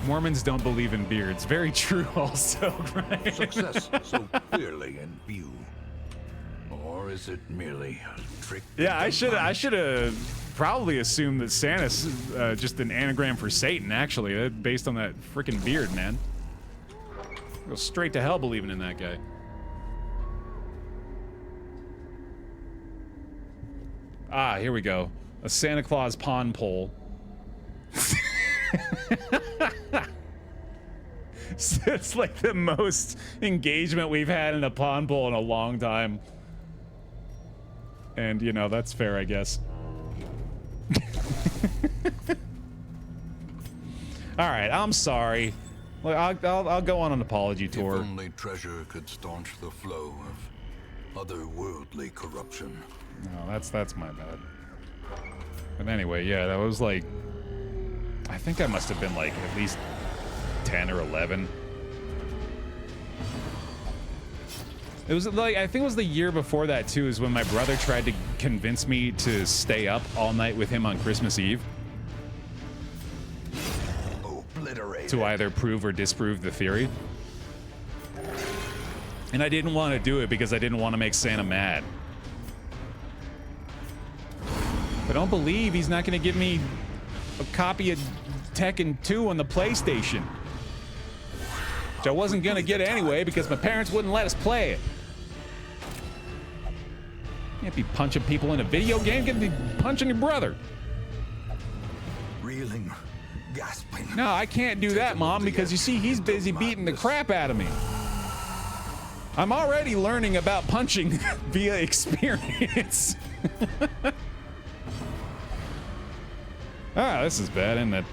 Mormons don't believe in beards. Very true also, right? Success so clearly in view. Or is it merely a trick? Yeah, I should have probably assumed that Santa's just an anagram for Satan, actually, based on that freaking beard, man. Go straight to hell believing in that guy. Ah, here we go. A Santa Claus pond pole. So it's like the most engagement we've had in a pond pole in a long time. And, you know, that's fair, I guess. All right, I'm sorry. Look, I'll go on an apology tour. If only treasure could staunch the flow of otherworldly corruption. No, that's my bad. But anyway, yeah, that was like, I think I must have been like at least 10 or 11. It was like, I think it was the year before that too, is when my brother tried to convince me to stay up all night with him on Christmas Eve. Obliterated. To either prove or disprove the theory. And I didn't want to do it because I didn't want to make Santa mad. I don't believe he's not going to give me a copy of Tekken 2 on the PlayStation. Which I wasn't going to get anyway because my parents wouldn't let us play it. Can't be punching people in a video game. Can't be punching your brother. Reeling, gasping. No, I can't do that, Mom, because you see, he's busy beating the crap out of me. I'm already learning about punching via experience. Ah, this is bad, isn't it?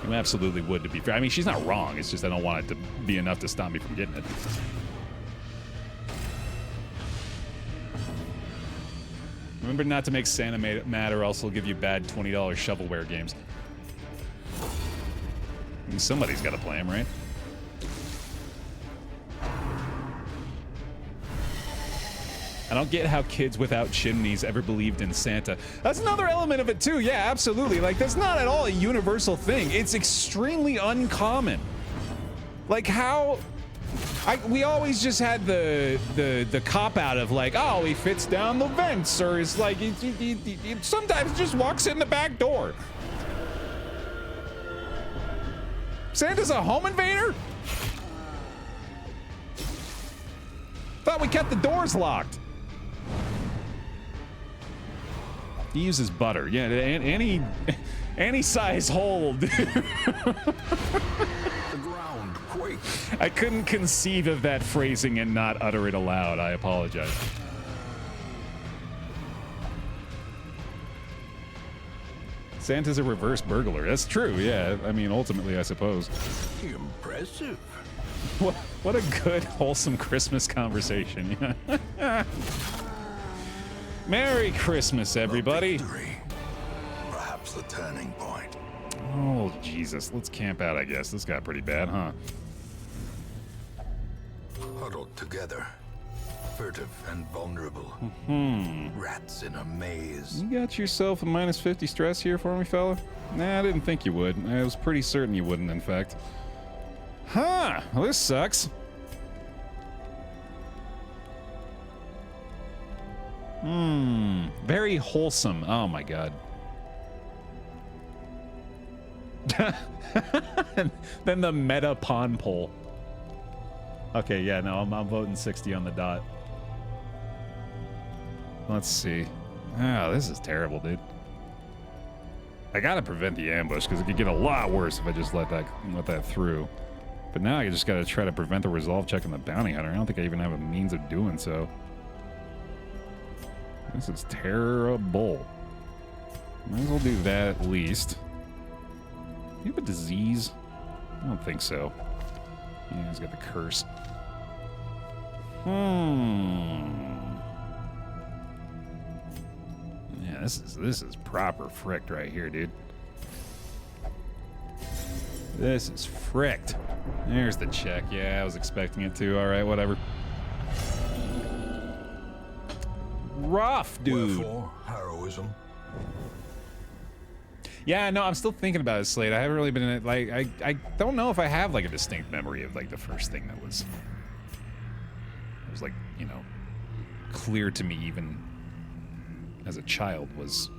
You absolutely would, to be fair. I mean, she's not wrong. It's just I don't want it to be enough to stop me from getting it. Remember not to make Santa mad or else he'll give you bad $20 shovelware games. I mean, somebody's got to play him, right? I don't get how kids without chimneys ever believed in Santa. That's another element of it too. Yeah, absolutely. Like, that's not at all a universal thing. It's extremely uncommon. Like how we always just had the cop out of like, oh, he fits down the vents, or it's like he sometimes just walks in the back door. Santa's a home invader? Thought we kept the doors locked. He uses butter. Yeah, any size hole. The ground quakes. I couldn't conceive of that phrasing and not utter it aloud. I apologize. Santa's a reverse burglar. That's true, yeah. I mean, ultimately, I suppose. Impressive. What a good, wholesome Christmas conversation. Merry Christmas, everybody. Victory. Perhaps the turning point. Oh, Jesus. Let's camp out, I guess. This got pretty bad, huh? Huddled together. Furtive and vulnerable. Rats in a maze. You got yourself a minus 50 stress here for me, fella? Nah, I didn't think you would. I was pretty certain you wouldn't, in fact. Huh. Well, this sucks. Very wholesome. Oh, my God. Then the meta pawn poll. Okay, yeah, no, I'm voting 60 on the dot. Let's see. Oh, this is terrible, dude. I gotta prevent the ambush because it could get a lot worse if I just let that through. But now I just gotta try to prevent the resolve check on the bounty hunter. I don't think I even have a means of doing so. This is terrible. Might as well do that at least. Do you have a disease? I don't think so. Yeah, he's got the curse. Yeah, this is proper fricked right here, dude. This is fricked. There's the check. Yeah, I was expecting it to. All right, whatever. Rough, dude. Wherefore, heroism. Yeah, no, I'm still thinking about it, Slade. I haven't really been like I don't know if I have like a distinct memory of like the first thing that was like, you know, clear to me even as a child was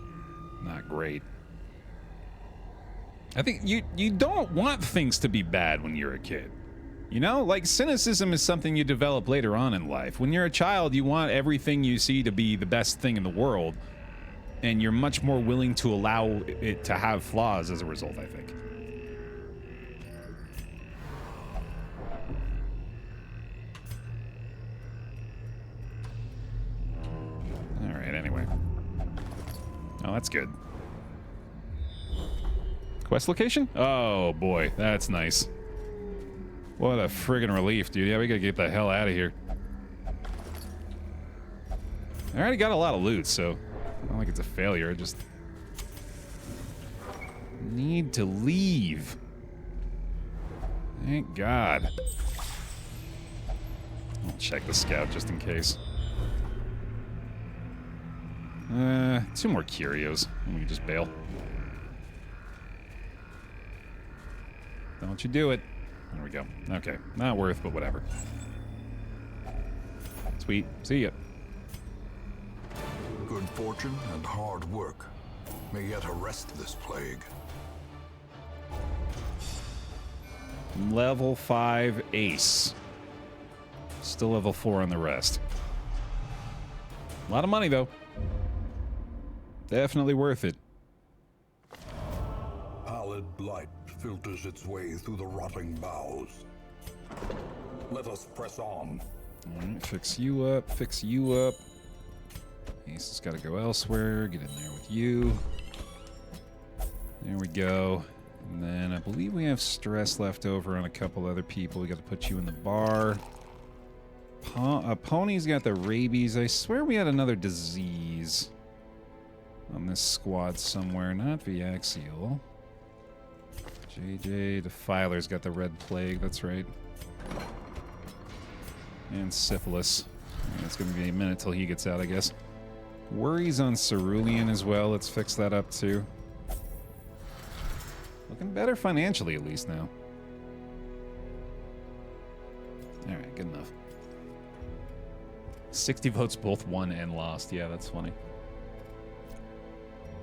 not great. I think you don't want things to be bad when you're a kid. You know, like cynicism is something you develop later on in life. When you're a child, you want everything you see to be the best thing in the world, and you're much more willing to allow it to have flaws as a result, I think. All right, anyway. Oh, that's good. Quest location? Oh, boy, that's nice. What a friggin' relief, dude. Yeah, we gotta get the hell out of here. I already got a lot of loot, so I don't think it's a failure. I just need to leave. Thank God. I'll check the scout just in case. 2 more curios, and we can just bail. Don't you do it. There we go. Okay, not worth, but whatever. Sweet. See ya. Good fortune and hard work may yet arrest this plague. Level 5 ace. Still level 4 on the rest. A lot of money, though. Definitely worth it. Pallid blight filters its way through the rotting boughs. Let us press on. Alright, fix you up, fix you up. Ace has got to go elsewhere. Get in there with you. There we go. And then I believe we have stress left over on a couple other people. We got to put you in the bar. Pony's got the rabies. I swear we had another disease on this squad somewhere. Not Viaxial. JJ Defiler's got the red plague. That's right. And syphilis. It's going to be a minute till he gets out, I guess. Worries on Cerulean as well. Let's fix that up too. Looking better financially at least now. Alright, good enough. 60 votes both won and lost. Yeah, that's funny.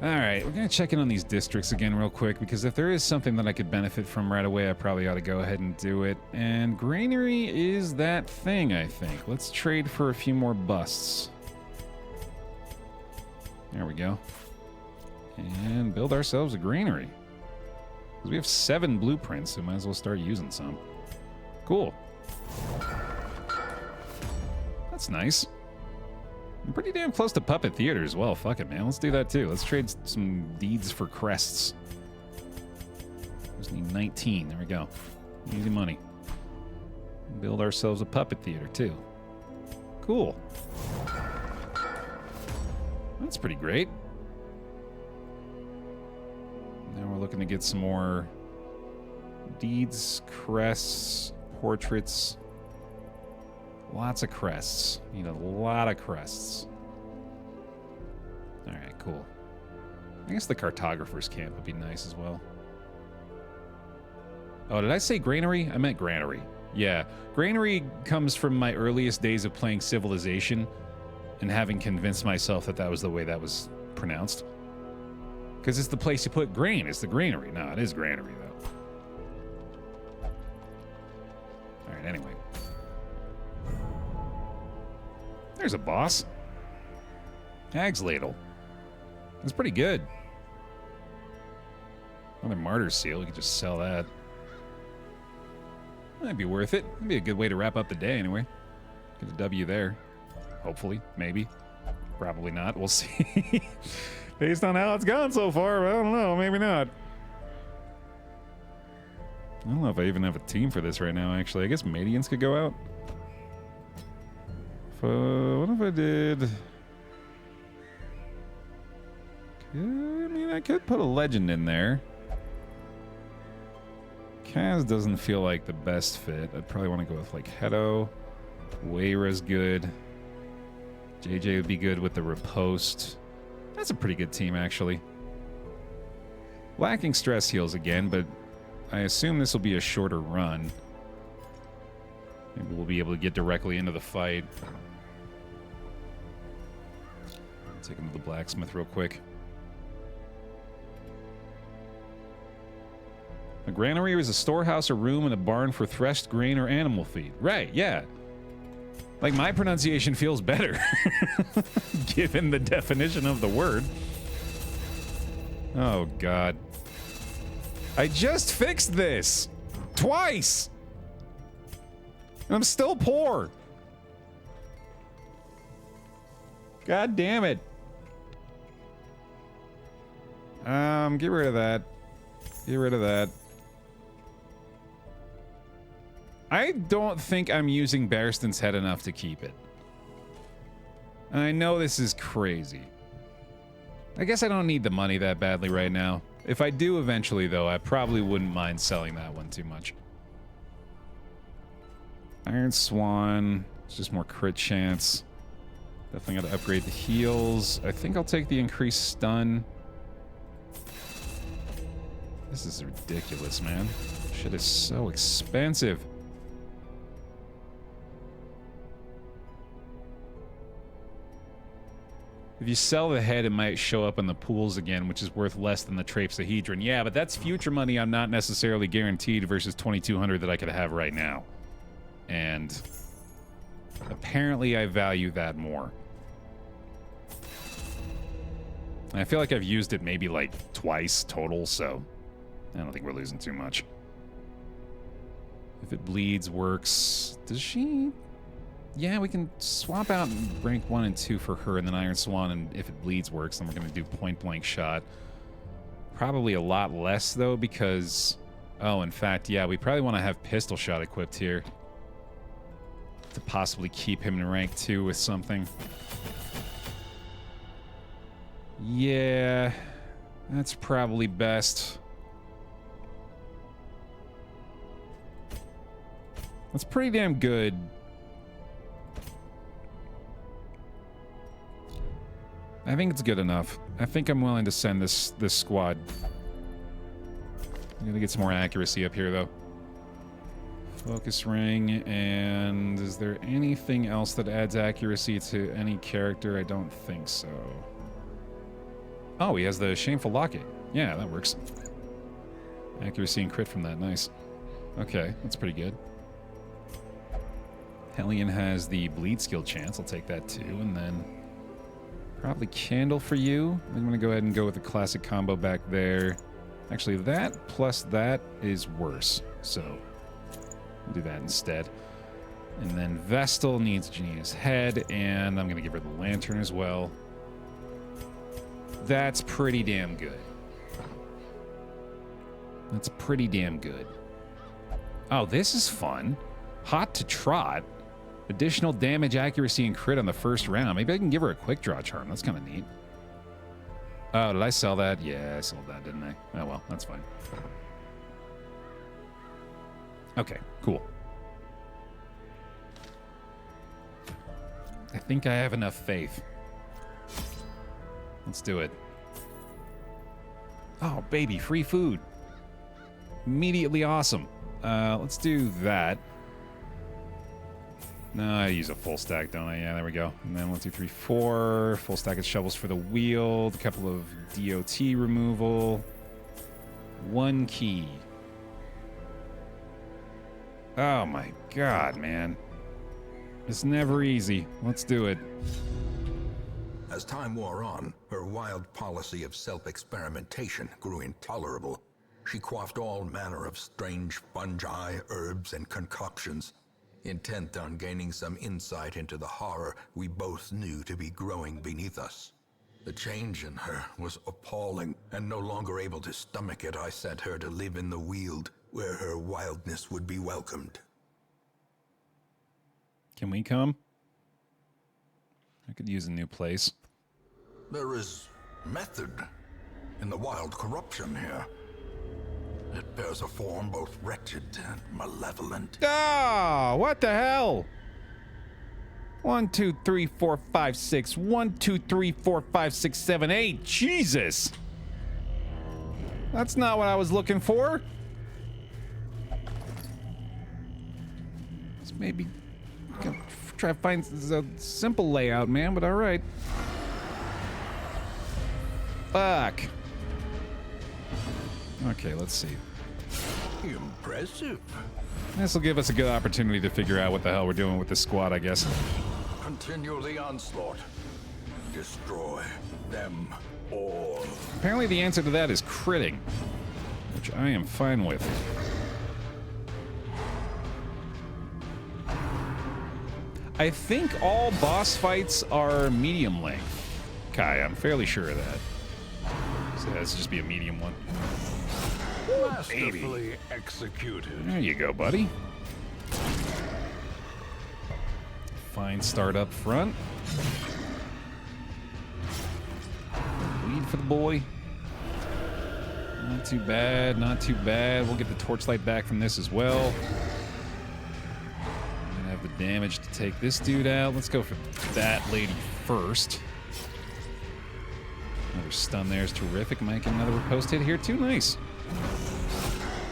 Alright, we're going to check in on these districts again real quick, because if there is something that I could benefit from right away, I probably ought to go ahead and do it. And granary is that thing, I think. Let's trade for a few more busts. There we go. And build ourselves a granary. Because we have 7 blueprints, so might as well start using some. Cool. That's nice. I'm pretty damn close to Puppet Theater as well. Fuck it, man. Let's do that too. Let's trade some deeds for crests. Just need 19. There we go. Easy money. Build ourselves a Puppet Theater too. Cool. That's pretty great. Now we're looking to get some more deeds, crests, portraits. Lots of crests. Need a lot of crests. Alright, cool. I guess the cartographer's camp would be nice as well. Oh, did I say granary? I meant granary. Yeah. Granary comes from my earliest days of playing Civilization and having convinced myself that that was the way that was pronounced. Because it's the place you put grain. It's the granary. No, it is granary, though. Alright, anyway. There's a boss. Hag's Ladle. That's pretty good. Another Martyr Seal. We could just sell that. That'd be worth it. That'd be a good way to wrap up the day, anyway. Get a W there. Hopefully. Maybe. Probably not. We'll see. Based on how it's gone so far, I don't know. Maybe not. I don't know if I even have a team for this right now, actually. I guess Madians could go out. What if I did... I mean, I could put a legend in there. Kaz doesn't feel like the best fit. I'd probably want to go with, like, Hedo. Weira's good. JJ would be good with the Riposte. That's a pretty good team, actually. Lacking stress heals again, but I assume this will be a shorter run. Maybe we'll be able to get directly into the fight. Take him to the blacksmith real quick. A granary is a storehouse or room and a barn for threshed grain or animal feed. Right, yeah. Like, my pronunciation feels better, given the definition of the word. Oh, God. I just fixed this! Twice! And I'm still poor! God damn it. Get rid of that. Get rid of that. I don't think I'm using Bearston's head enough to keep it. And I know this is crazy. I guess I don't need the money that badly right now. If I do eventually, though, I probably wouldn't mind selling that one too much. Iron Swan. It's just more crit chance. Definitely got to upgrade the heals. I think I'll take the increased stun. This is ridiculous, man. Shit is so expensive. If you sell the head, it might show up in the pools again, which is worth less than the Trapezohedron. Yeah, but that's future money I'm not necessarily guaranteed versus 2,200 that I could have right now. And apparently I value that more. And I feel like I've used it maybe like twice total, so I don't think we're losing too much. If it bleeds, works. Does she... Yeah, we can swap out rank 1 and 2 for her and then Iron Swan, and if it bleeds works, then we're going to do point-blank shot. Probably a lot less, though, because... Oh, in fact, yeah, we probably want to have pistol shot equipped here to possibly keep him in rank 2 with something. Yeah, that's probably best. That's pretty damn good. I think it's good enough. I think I'm willing to send this squad. I'm gonna get some more accuracy up here, though. Focus ring, and is there anything else that adds accuracy to any character? I don't think so. Oh, he has the Shameful Locket. Yeah, that works. Accuracy and crit from that, nice. Okay, that's pretty good. Hellion has the bleed skill chance, I'll take that too, and then probably Candle for you. I'm gonna go ahead and go with the classic combo back there. Actually, that plus that is worse, so I'll do that instead. And then Vestal needs Genius Head, and I'm gonna give her the Lantern as well. That's pretty damn good. That's pretty damn good. Oh, this is fun. Hot to Trot. Additional damage, accuracy, and crit on the first round. Maybe I can give her a quick draw charm. That's kind of neat. Oh, did I sell that? Yeah, I sold that, didn't I? Oh, well, that's fine. Okay, cool. I think I have enough faith. Let's do it. Oh, baby, free food. Immediately awesome. Let's do that. No, I use a full stack, don't I? Yeah, there we go. And then 1, 2, 3, 4. Full stack of shovels for the Weald. A couple of DOT removal. 1 key. Oh my god, man. It's never easy. Let's do it. As time wore on, her wild policy of self-experimentation grew intolerable. She quaffed all manner of strange fungi, herbs, and concoctions, intent on gaining some insight into the horror we both knew to be growing beneath us. The change in her was appalling, and no longer able to stomach it, I sent her to live in the Weald, where her wildness would be welcomed. Can we come? I could use a new place. There is method in the wild corruption here. It bears a form both wretched and malevolent. Ah, what the hell? 1, 2, 3, 4, 5, 6. 1, 2, 3, 4, 5, 6, 7, 8. Jesus. That's not what I was looking for. Let's maybe try to find a simple layout, man, but all right. Fuck. Okay, let's see. Impressive. This will give us a good opportunity to figure out what the hell we're doing with this squad, I guess. Continue the onslaught. Destroy them all. Apparently the answer to that is critting, which I am fine with. I think all boss fights are medium length. Kai, I'm fairly sure of that. So this will just be a medium one. Masterfully executed. There you go, buddy. Fine start up front. Lead for the boy. Not too bad, not too bad. We'll get the torchlight back from this as well. I'm gonna have the damage to take this dude out. Let's go for that lady first. Another stun there is terrific. Might get another riposte hit here too. Nice.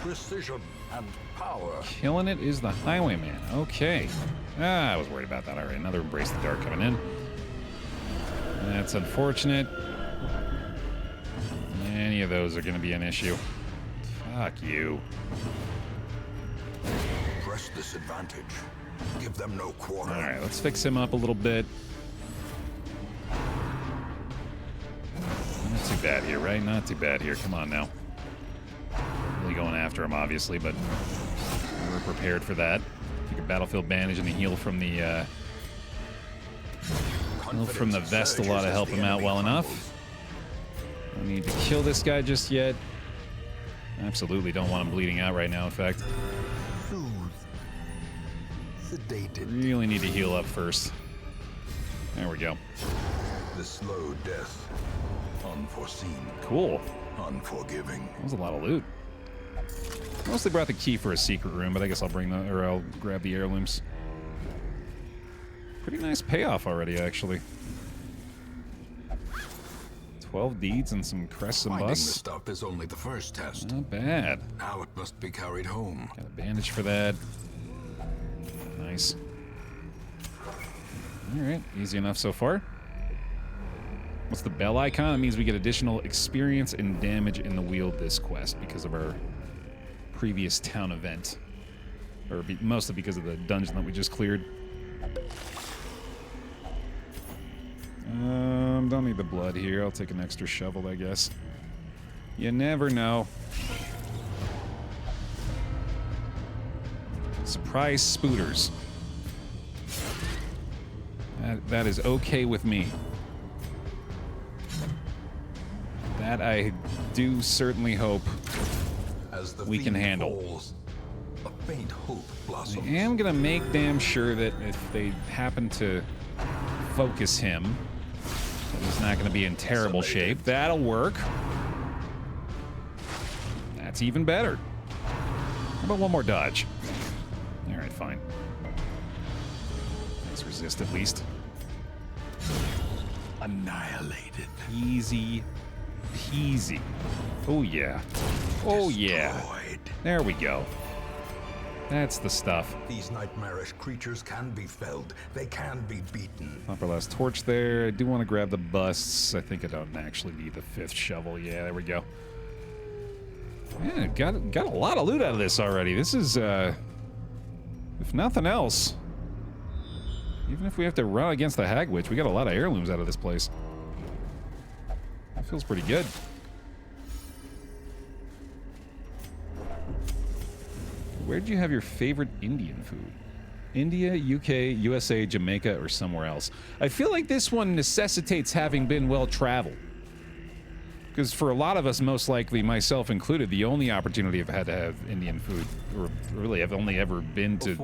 Precision and power. Killing it is the Highwayman. Okay. I was worried about that already. Another Embrace the Dark coming in. That's unfortunate. Any of those are going to be an issue. Fuck you. Press this advantage. Give them no quarter. All right, let's fix him up a little bit. Not too bad here, right? Not too bad here. Come on now. Really going after him, obviously, but we're prepared for that. Take a battlefield bandage and a heal from the vest. A lot to help him out well enough. Don't need to kill this guy just yet. Absolutely don't want him bleeding out right now, in fact. Sedated. Really need to heal up first. There we go. The slow death. Unforeseen. Cool. Unforgiving. That was a lot of loot. Mostly brought the key for a secret room, but I guess I'll I'll grab the heirlooms. Pretty nice payoff already, actually. 12 deeds and some crests and Finding the busts. stuff is only the first test. Not bad. Now it must be carried home. Got a bandage for that. Nice. Alright, easy enough so far. What's the bell icon? That means we get additional experience and damage in the Weald this quest because of our previous town event. Or mostly because of the dungeon that we just cleared. Don't need the blood here. I'll take an extra shovel, I guess. You never know. Surprise spooters. That is okay with me. That I do certainly hope As the we can fiend handle. falls, a faint hope blossoms. I am gonna make damn sure that if they happen to focus him, that he's not gonna be in terrible shape. That'll work. That's even better. How about one more dodge? Alright, fine. Let's resist at least. Annihilated. Easy peasy. Oh yeah. Oh yeah. Destroyed. There we go. That's the stuff. These nightmarish creatures can be felled. They can be beaten. Pop our last torch there. I do want to grab the busts. I think I don't actually need the 5th shovel. Yeah, there we go. Yeah, got a lot of loot out of this already. This is, if nothing else, even if we have to run against the Hag Witch, we got a lot of heirlooms out of this place. That feels pretty good. Where'd you have your favorite Indian food? India, UK, USA, Jamaica, or somewhere else? I feel like this one necessitates having been well traveled. Because for a lot of us, most likely myself included, the only opportunity I've had to have Indian food, or really I've only ever been to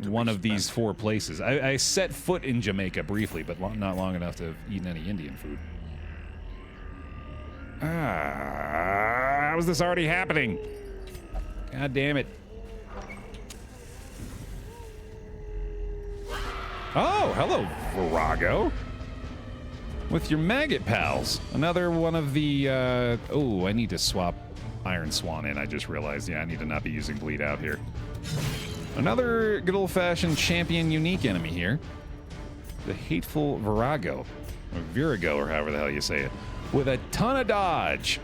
one of these 4 places. I set foot in Jamaica briefly, but not long enough to have eaten any Indian food. How is this already happening? God damn it. Oh, hello, Virago. With your maggot pals. Another one of the, oh, I need to swap Iron Swan in, I just realized. Yeah, I need to not be using Bleed Out here. Another good old-fashioned champion unique enemy here. The Hateful Virago. Or Virago, or however the hell you say it. With a ton of dodge.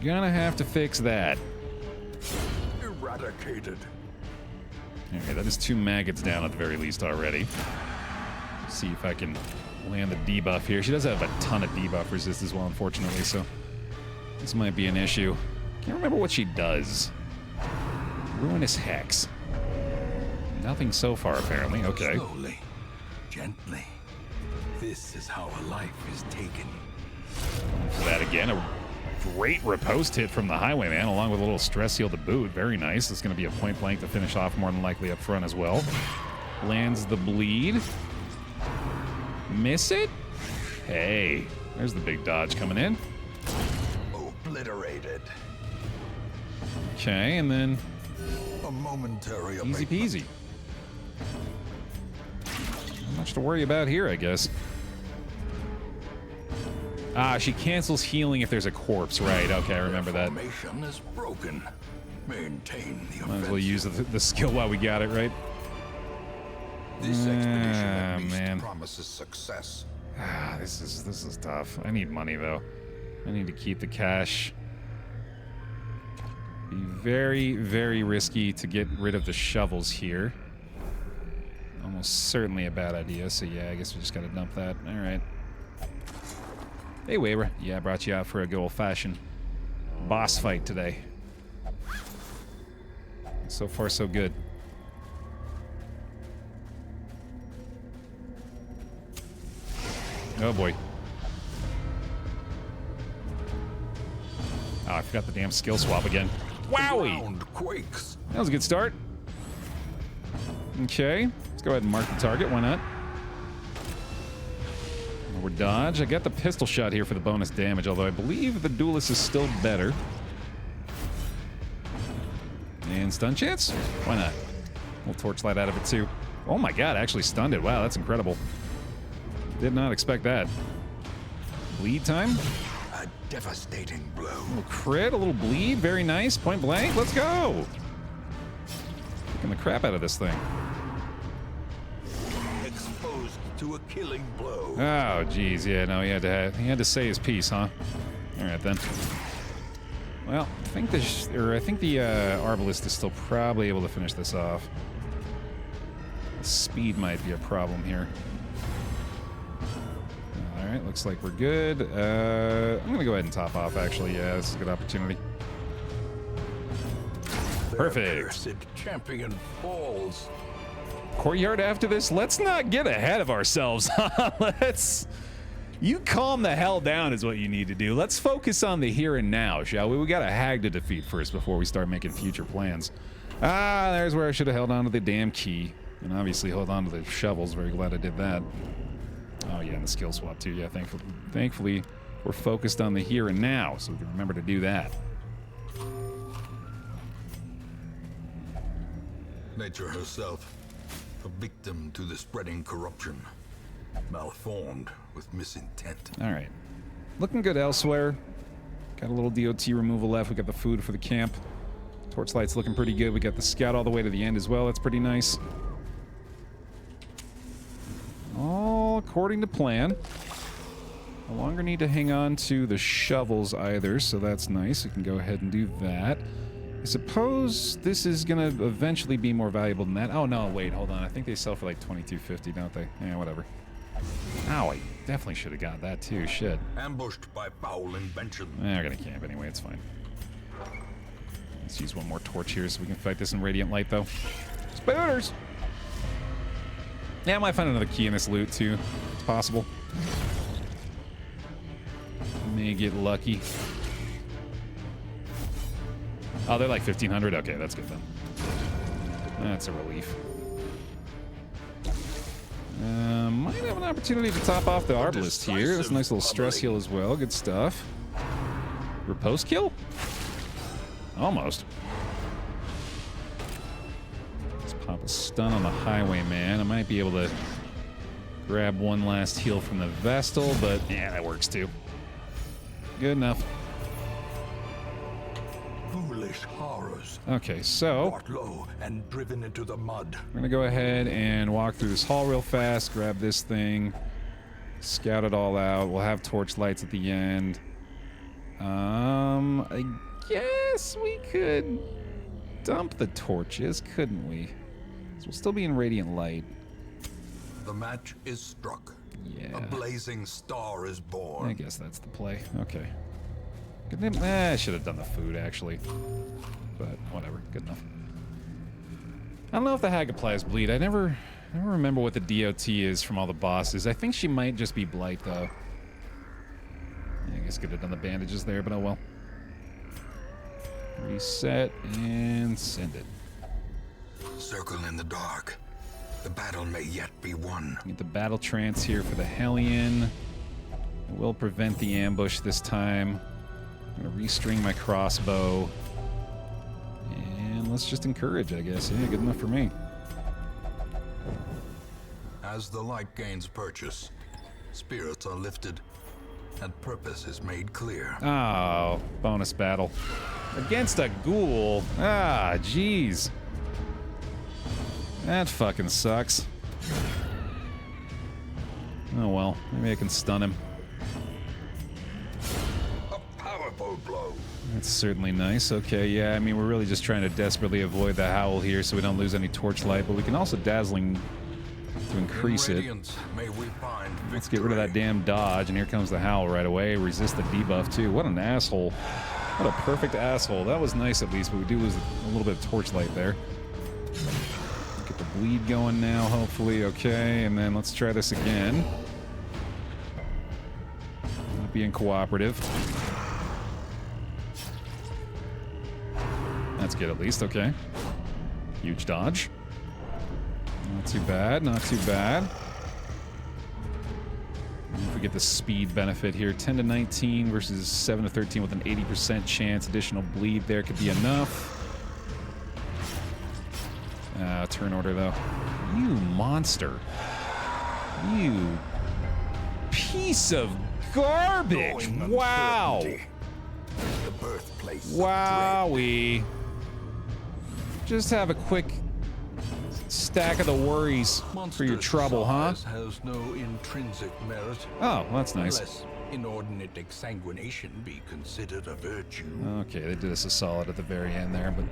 Gonna have to fix that. Eradicated. Okay, that is 2 maggots down at the very least already. See if I can land the debuff here. She does have a ton of debuff resist as well, unfortunately, so this might be an issue. Can't remember what she does. Ruinous Hex. Nothing so far, apparently. Okay. Slowly, gently. This is how a life is taken. For that again, a great riposte hit from the Highwayman, along with a little stress heal to boot. Very nice. It's going to be a point blank to finish off, more than likely up front as well. Lands the bleed. Miss it? Hey, there's the big dodge coming in. Obliterated. Okay, and then A momentary easy abatement. peasy. Not much to worry about here, I guess. Ah, she cancels healing if there's a corpse, right? Okay, I remember that. Formation is broken. Maintain the Might as well use the skill while we got it, right? This expedition at least man. promises success. Ah, this is tough. I need money though. I need to keep the cash. Be very, very risky to get rid of the shovels here. Almost certainly a bad idea. So yeah, I guess we just gotta dump that. All right. Hey, Weber. Yeah, I brought you out for a good old-fashioned boss fight today. So far, so good. Oh boy. Oh, I forgot the damn skill swap again. Wowie! Ground quakes. That was a good start. Okay, let's go ahead and mark the target. Why not? We're dodge. I got the pistol shot here for the bonus damage, although I believe the duelist is still better. And stun chance? Why not? We'll torchlight out of it too. Oh my god, I actually stunned it. Wow, that's incredible. Did not expect that. Bleed time? A devastating blow. A little crit, a little bleed. Very nice. Point blank. Let's go. Kicking the crap out of this thing. Exposed to a killing blow. Oh, geez. Yeah, no, he had to say his piece, huh? All right, then. Well, I think the Arbalist is still probably able to finish this off. Speed might be a problem here. All right, looks like we're good. I'm gonna go ahead and top off. Actually, yeah, this is a good opportunity. Perfect. Cursed champion falls. Courtyard after this. Let's not get ahead of ourselves. You calm the hell down is what you need to do. Let's focus on the here and now, shall we? We got a hag to defeat first before we start making future plans. Ah, there's where I should have held on to the damn key. And obviously hold on to the shovels. Very glad I did that. Oh yeah, and the skill swap too. Yeah, thankfully we're focused on the here and now, so we can remember to do that. Nature herself, a victim to the spreading corruption. Malformed with misintent. All right. Looking good elsewhere. Got a little DOT removal left. We got the food for the camp. Torchlight's looking pretty good. We got the scout all the way to the end as well. That's pretty nice. All according to plan. No longer need to hang on to the shovels either, so that's nice. We can go ahead and do that. I suppose this is going to eventually be more valuable than that. Oh, no, wait, hold on. I think they sell for like $22.50, don't they? Yeah, whatever. Ow, I definitely should have got that too. Shit. Ambushed by foul invention. We're gonna camp anyway, it's fine. Let's use one more torch here so we can fight this in radiant light, though. Spooners! Yeah, I might find another key in this loot, too. It's possible. May get lucky. Oh, they're like 1,500? Okay, that's good, then. That's a relief. Might have an opportunity to top off the Arbalist here. That's a nice little stress heal as well. Good stuff. Repose kill? Almost. Let's pop a stun on the Highwayman. I might be able to grab one last heal from the Vestal, but yeah, that works too. Good enough. Foolish horrors. Okay, so Brought low and driven into the mud. we're gonna go ahead and walk through this hall real fast, grab this thing, scout it all out. We'll have torch lights at the end. I guess we could dump the torches, couldn't we? So we'll still be in radiant light. The match is struck. Yeah. A blazing star is born. I guess that's the play. Okay. Good name. I should have done the food, actually. But whatever. Good enough. I don't know if the hag applies bleed. I never remember what the DOT is from all the bosses. I think she might just be blight, though. I guess could have done the bandages there, but oh well. Reset and send it. Circle in the dark. The battle may yet be won. Get the battle trance here for the Hellion. It will prevent the ambush this time. I'm gonna restring my crossbow. And let's just encourage, I guess. Yeah, good enough for me. As the light gains purchase, spirits are lifted, and purpose is made clear. Oh, bonus battle. Against a ghoul. Ah, jeez. That fucking sucks. Oh well, maybe I can stun him. A powerful blow. That's certainly nice. Okay, yeah, I mean, we're really just trying to desperately avoid the howl here so we don't lose any torchlight, but we can also dazzling to increase it. May we find Let's get rid of that damn dodge, and here comes the howl right away. Resist the debuff, too. What an asshole. What a perfect asshole. That was nice, at least, but we do lose a little bit of torchlight there. Get the bleed going now, hopefully. Okay, and then let's try this again. Not being cooperative. That's good, at least. Okay. Huge dodge. Not too bad, not too bad. If we get the speed benefit here, 10 to 19 versus 7 to 13 with an 80% chance. Additional bleed there could be enough. Turn order, though. You monster. You piece of garbage. Wow. The birthplace of Wowee. Just have a quick stack of the worries for your trouble, huh? Has no intrinsic merit. Oh, well, that's nice. Unless inordinate exsanguination be considered a virtue. Okay, they did us a solid at the very end there, but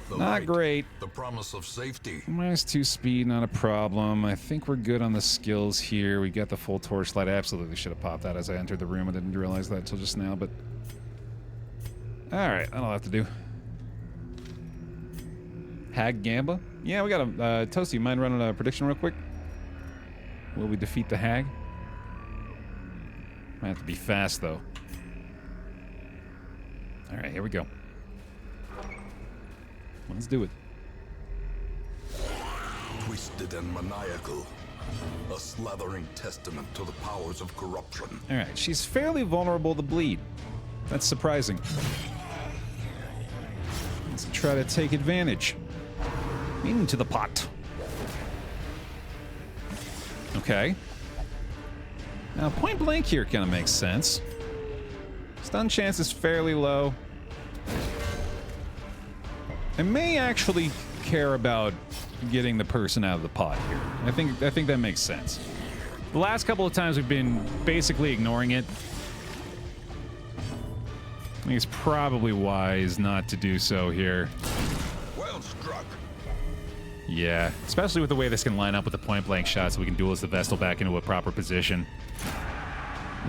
The not light, great. The promise of safety. -2 speed, not a problem. I think we're good on the skills here. We got the full torchlight. I absolutely should have popped that as I entered the room. I didn't realize that until just now, but... Alright, that'll have to do. Hag Gamba? Yeah, we got him. Toasty, you mind running a prediction real quick? Will we defeat the Hag? Might have to be fast, though. Alright, here we go. Let's do it. Twisted and maniacal. A slathering testament to the powers of corruption. Alright, she's fairly vulnerable to bleed. That's surprising. Let's try to take advantage. Into the pot. Okay. Now, point blank here kind of makes sense. Stun chance is fairly low. I may actually care about getting the person out of the pot here. I think that makes sense. The last couple of times we've been basically ignoring it. I think it's probably wise not to do so here. Well struck. Yeah, especially with the way this can line up with the point-blank shot so we can duelist the Vestal back into a proper position.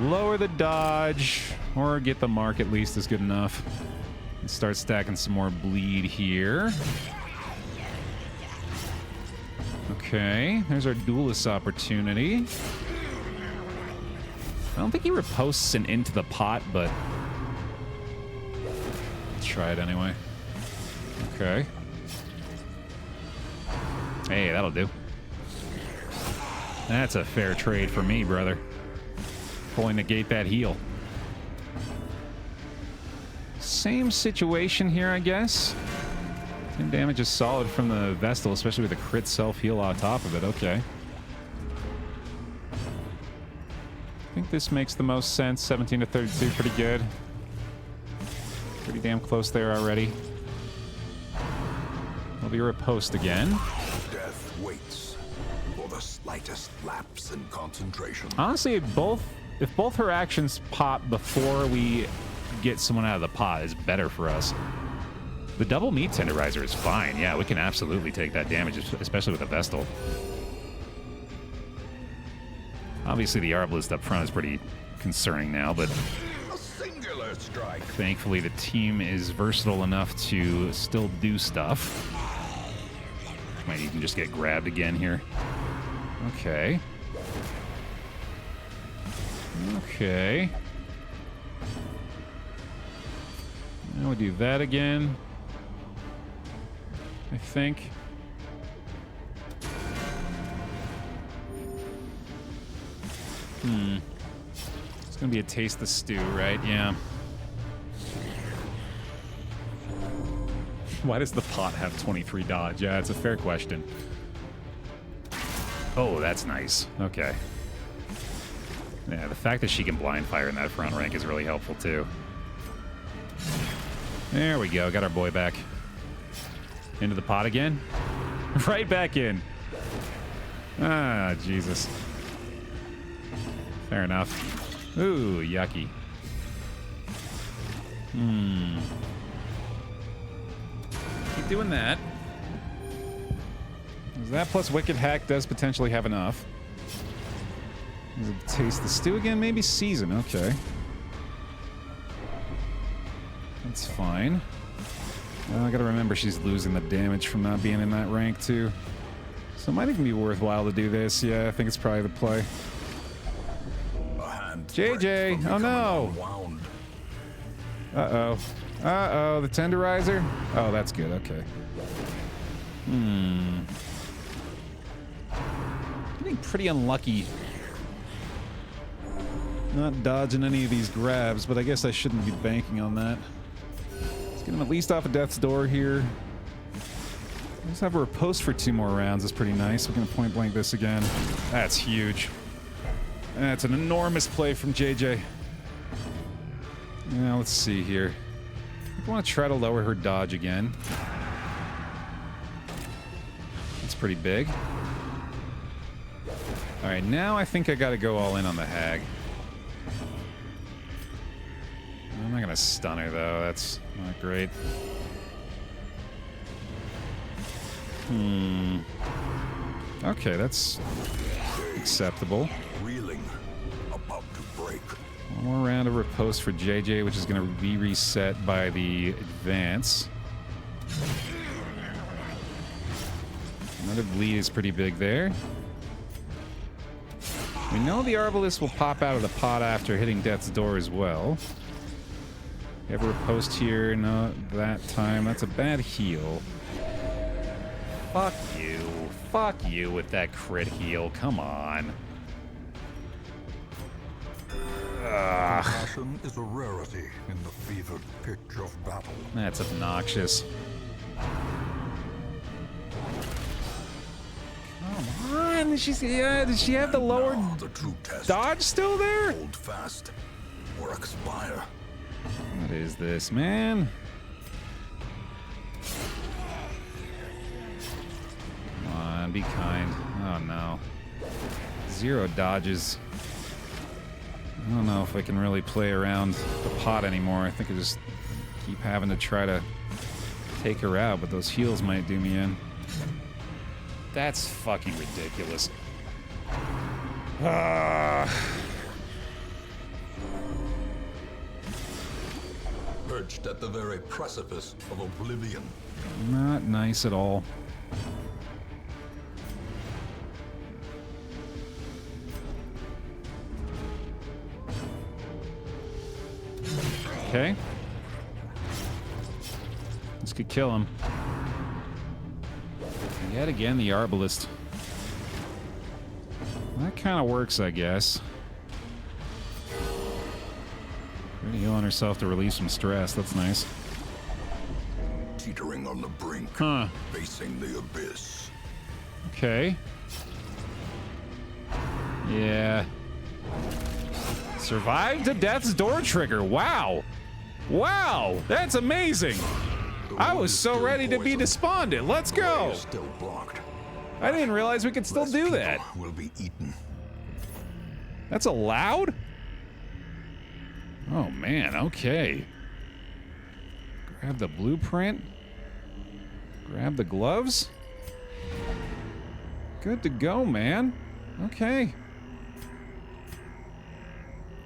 Lower the dodge, or get the mark at least is good enough. And start stacking some more bleed here. Okay, there's our duelist opportunity. I don't think he riposts and into the pot, but... let's try it anyway. Okay. Hey, that'll do. That's a fair trade for me, brother. Fully negate that heal. Same situation here, I guess. Same damage is solid from the Vestal, especially with a crit self-heal on top of it. Okay. I think this makes the most sense. 17 to 32, pretty good. Pretty damn close there already. We'll be riposte again. Death waits for the slightest lapse in concentration. Honestly, if both her actions pop before we get someone out of the pot is better for us. The double meat tenderizer is fine. Yeah, we can absolutely take that damage, especially with a Vestal. Obviously, the Arbalist up front is pretty concerning now, but A singular strike. thankfully the team is versatile enough to still do stuff. Might even just get grabbed again here. Okay. Okay. Now we do that again. I think. It's gonna be a taste of stew, right? Yeah. Why does the pot have 23 dodge? Yeah, it's a fair question. Oh, that's nice. Okay. Yeah, the fact that she can blind fire in that front rank is really helpful, too. There we go. Got our boy back. Into the pot again? Right back in. Ah, Jesus. Fair enough. Ooh, yucky. Keep doing that. 'Cause that plus Wicked Hack does potentially have enough. Is it taste the stew again? Maybe season. Okay. That's fine. I gotta remember she's losing the damage from not being in that rank too. So it might even be worthwhile to do this. Yeah, I think it's probably the play. JJ! Oh no! Uh-oh. Uh-oh, the tenderizer? Oh, that's good, okay. Getting pretty unlucky. Not dodging any of these grabs, but I guess I shouldn't be banking on that. Let's get him at least off of death's door here. Let's have a riposte for 2 more rounds. That's pretty nice. We're going to point blank this again. That's huge. That's an enormous play from JJ. Now let's see here. I want to try to lower her dodge again. That's pretty big. Alright, now I think I got to go all in on the hag. I'm not going to stun her, though. That's not great. Okay, that's acceptable. Reeling, about to break. One more round of riposte for JJ, which is going to be reset by the advance. Another bleed is pretty big there. We know the Arbalest will pop out of the pot after hitting death's door as well. Ever riposte here? No, that time. That's a bad heal. Fuck you. Fuck you with that crit heal. Come on. Compassion is a rarity in the fevered pitch of battle. That's obnoxious. Come on. Does she have the lower The true test. dodge still there? Hold fast or expire. What is this, man? Come on, be kind. Oh no. 0 dodges. I don't know if I can really play around the pot anymore. I think I just keep having to try to take her out, but those heals might do me in. That's fucking ridiculous. Perched at the very precipice of oblivion. Not nice at all. Okay. This could kill him. Yet again, the Arbalest. That kind of works, I guess. Really healing herself to release some stress. That's nice. Teetering on the brink. Huh. Facing the abyss. Okay. Yeah. Survived to death's door trigger. Wow. Wow. That's amazing. I was so ready to be despondent. Let's go. Still blocked. I didn't realize we could still do that. Will be eaten. That's allowed? Oh man, okay. Grab the blueprint. Grab the gloves. Good to go, man. Okay.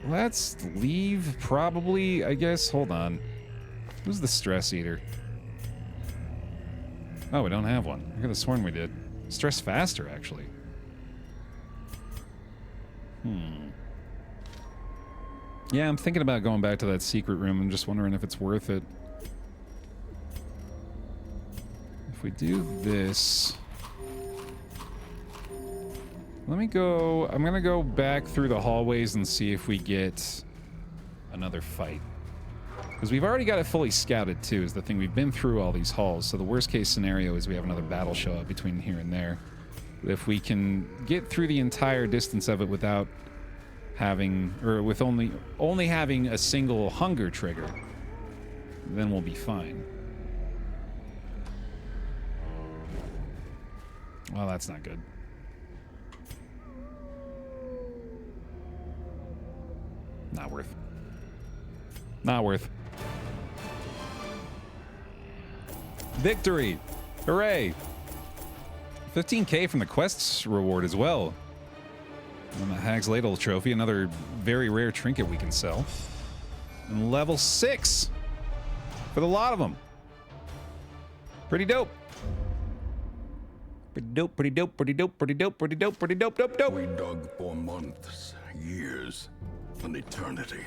Let's leave, probably, I guess. Hold on. Who's the stress eater? Oh, we don't have one. I could have sworn we did. Stress faster, actually. Yeah, I'm thinking about going back to that secret room. I'm just wondering if it's worth it. If we do this... Let me go... I'm gonna go back through the hallways and see if we get another fight. Because we've already got it fully scouted, too, is the thing. We've been through all these halls, so the worst-case scenario is we have another battle show up between here and there. If we can get through the entire distance of it without having... or with only having a single hunger trigger, then we'll be fine. Well, that's not good. Not worth. Not worth. Victory! Hooray! 15k from the quests reward as well. And the Hag's Ladle trophy, another very rare trinket we can sell. And level 6 for the lot of them. Pretty dope. Pretty dope, pretty dope, pretty dope, pretty dope, pretty dope, pretty dope, dope, dope. We dug for months, years, an eternity.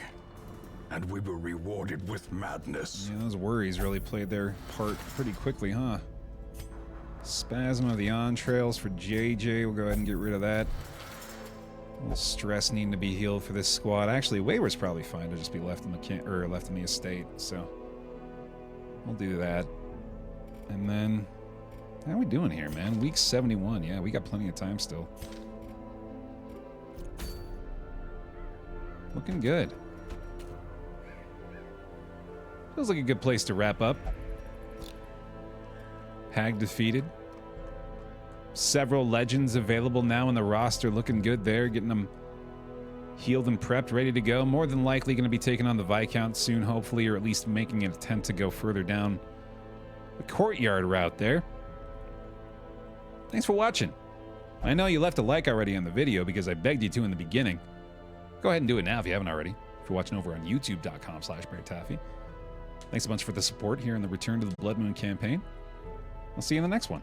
And we were rewarded with madness. Yeah, those worries really played their part pretty quickly, huh? Spasm of the entrails for JJ. We'll go ahead and get rid of that. A little stress needing to be healed for this squad. Actually, Wayward's probably fine to just be left in the left in the estate. So we'll do that. And then, how are we doing here, man? Week 71. Yeah, we got plenty of time still. Looking good. Feels like a good place to wrap up. Hag defeated. Several legends available now in the roster. Looking good there. Getting them healed and prepped, ready to go. More than likely going to be taking on the Viscount soon, hopefully, or at least making an attempt to go further down the Courtyard route there. Thanks for watching. I know you left a like already on the video because I begged you to in the beginning. Go ahead and do it now if you haven't already. If you're watching over on youtube.com/BaerTaffy. Thanks a bunch for the support here in the Return to the Bloodmoon campaign. I'll see you in the next one.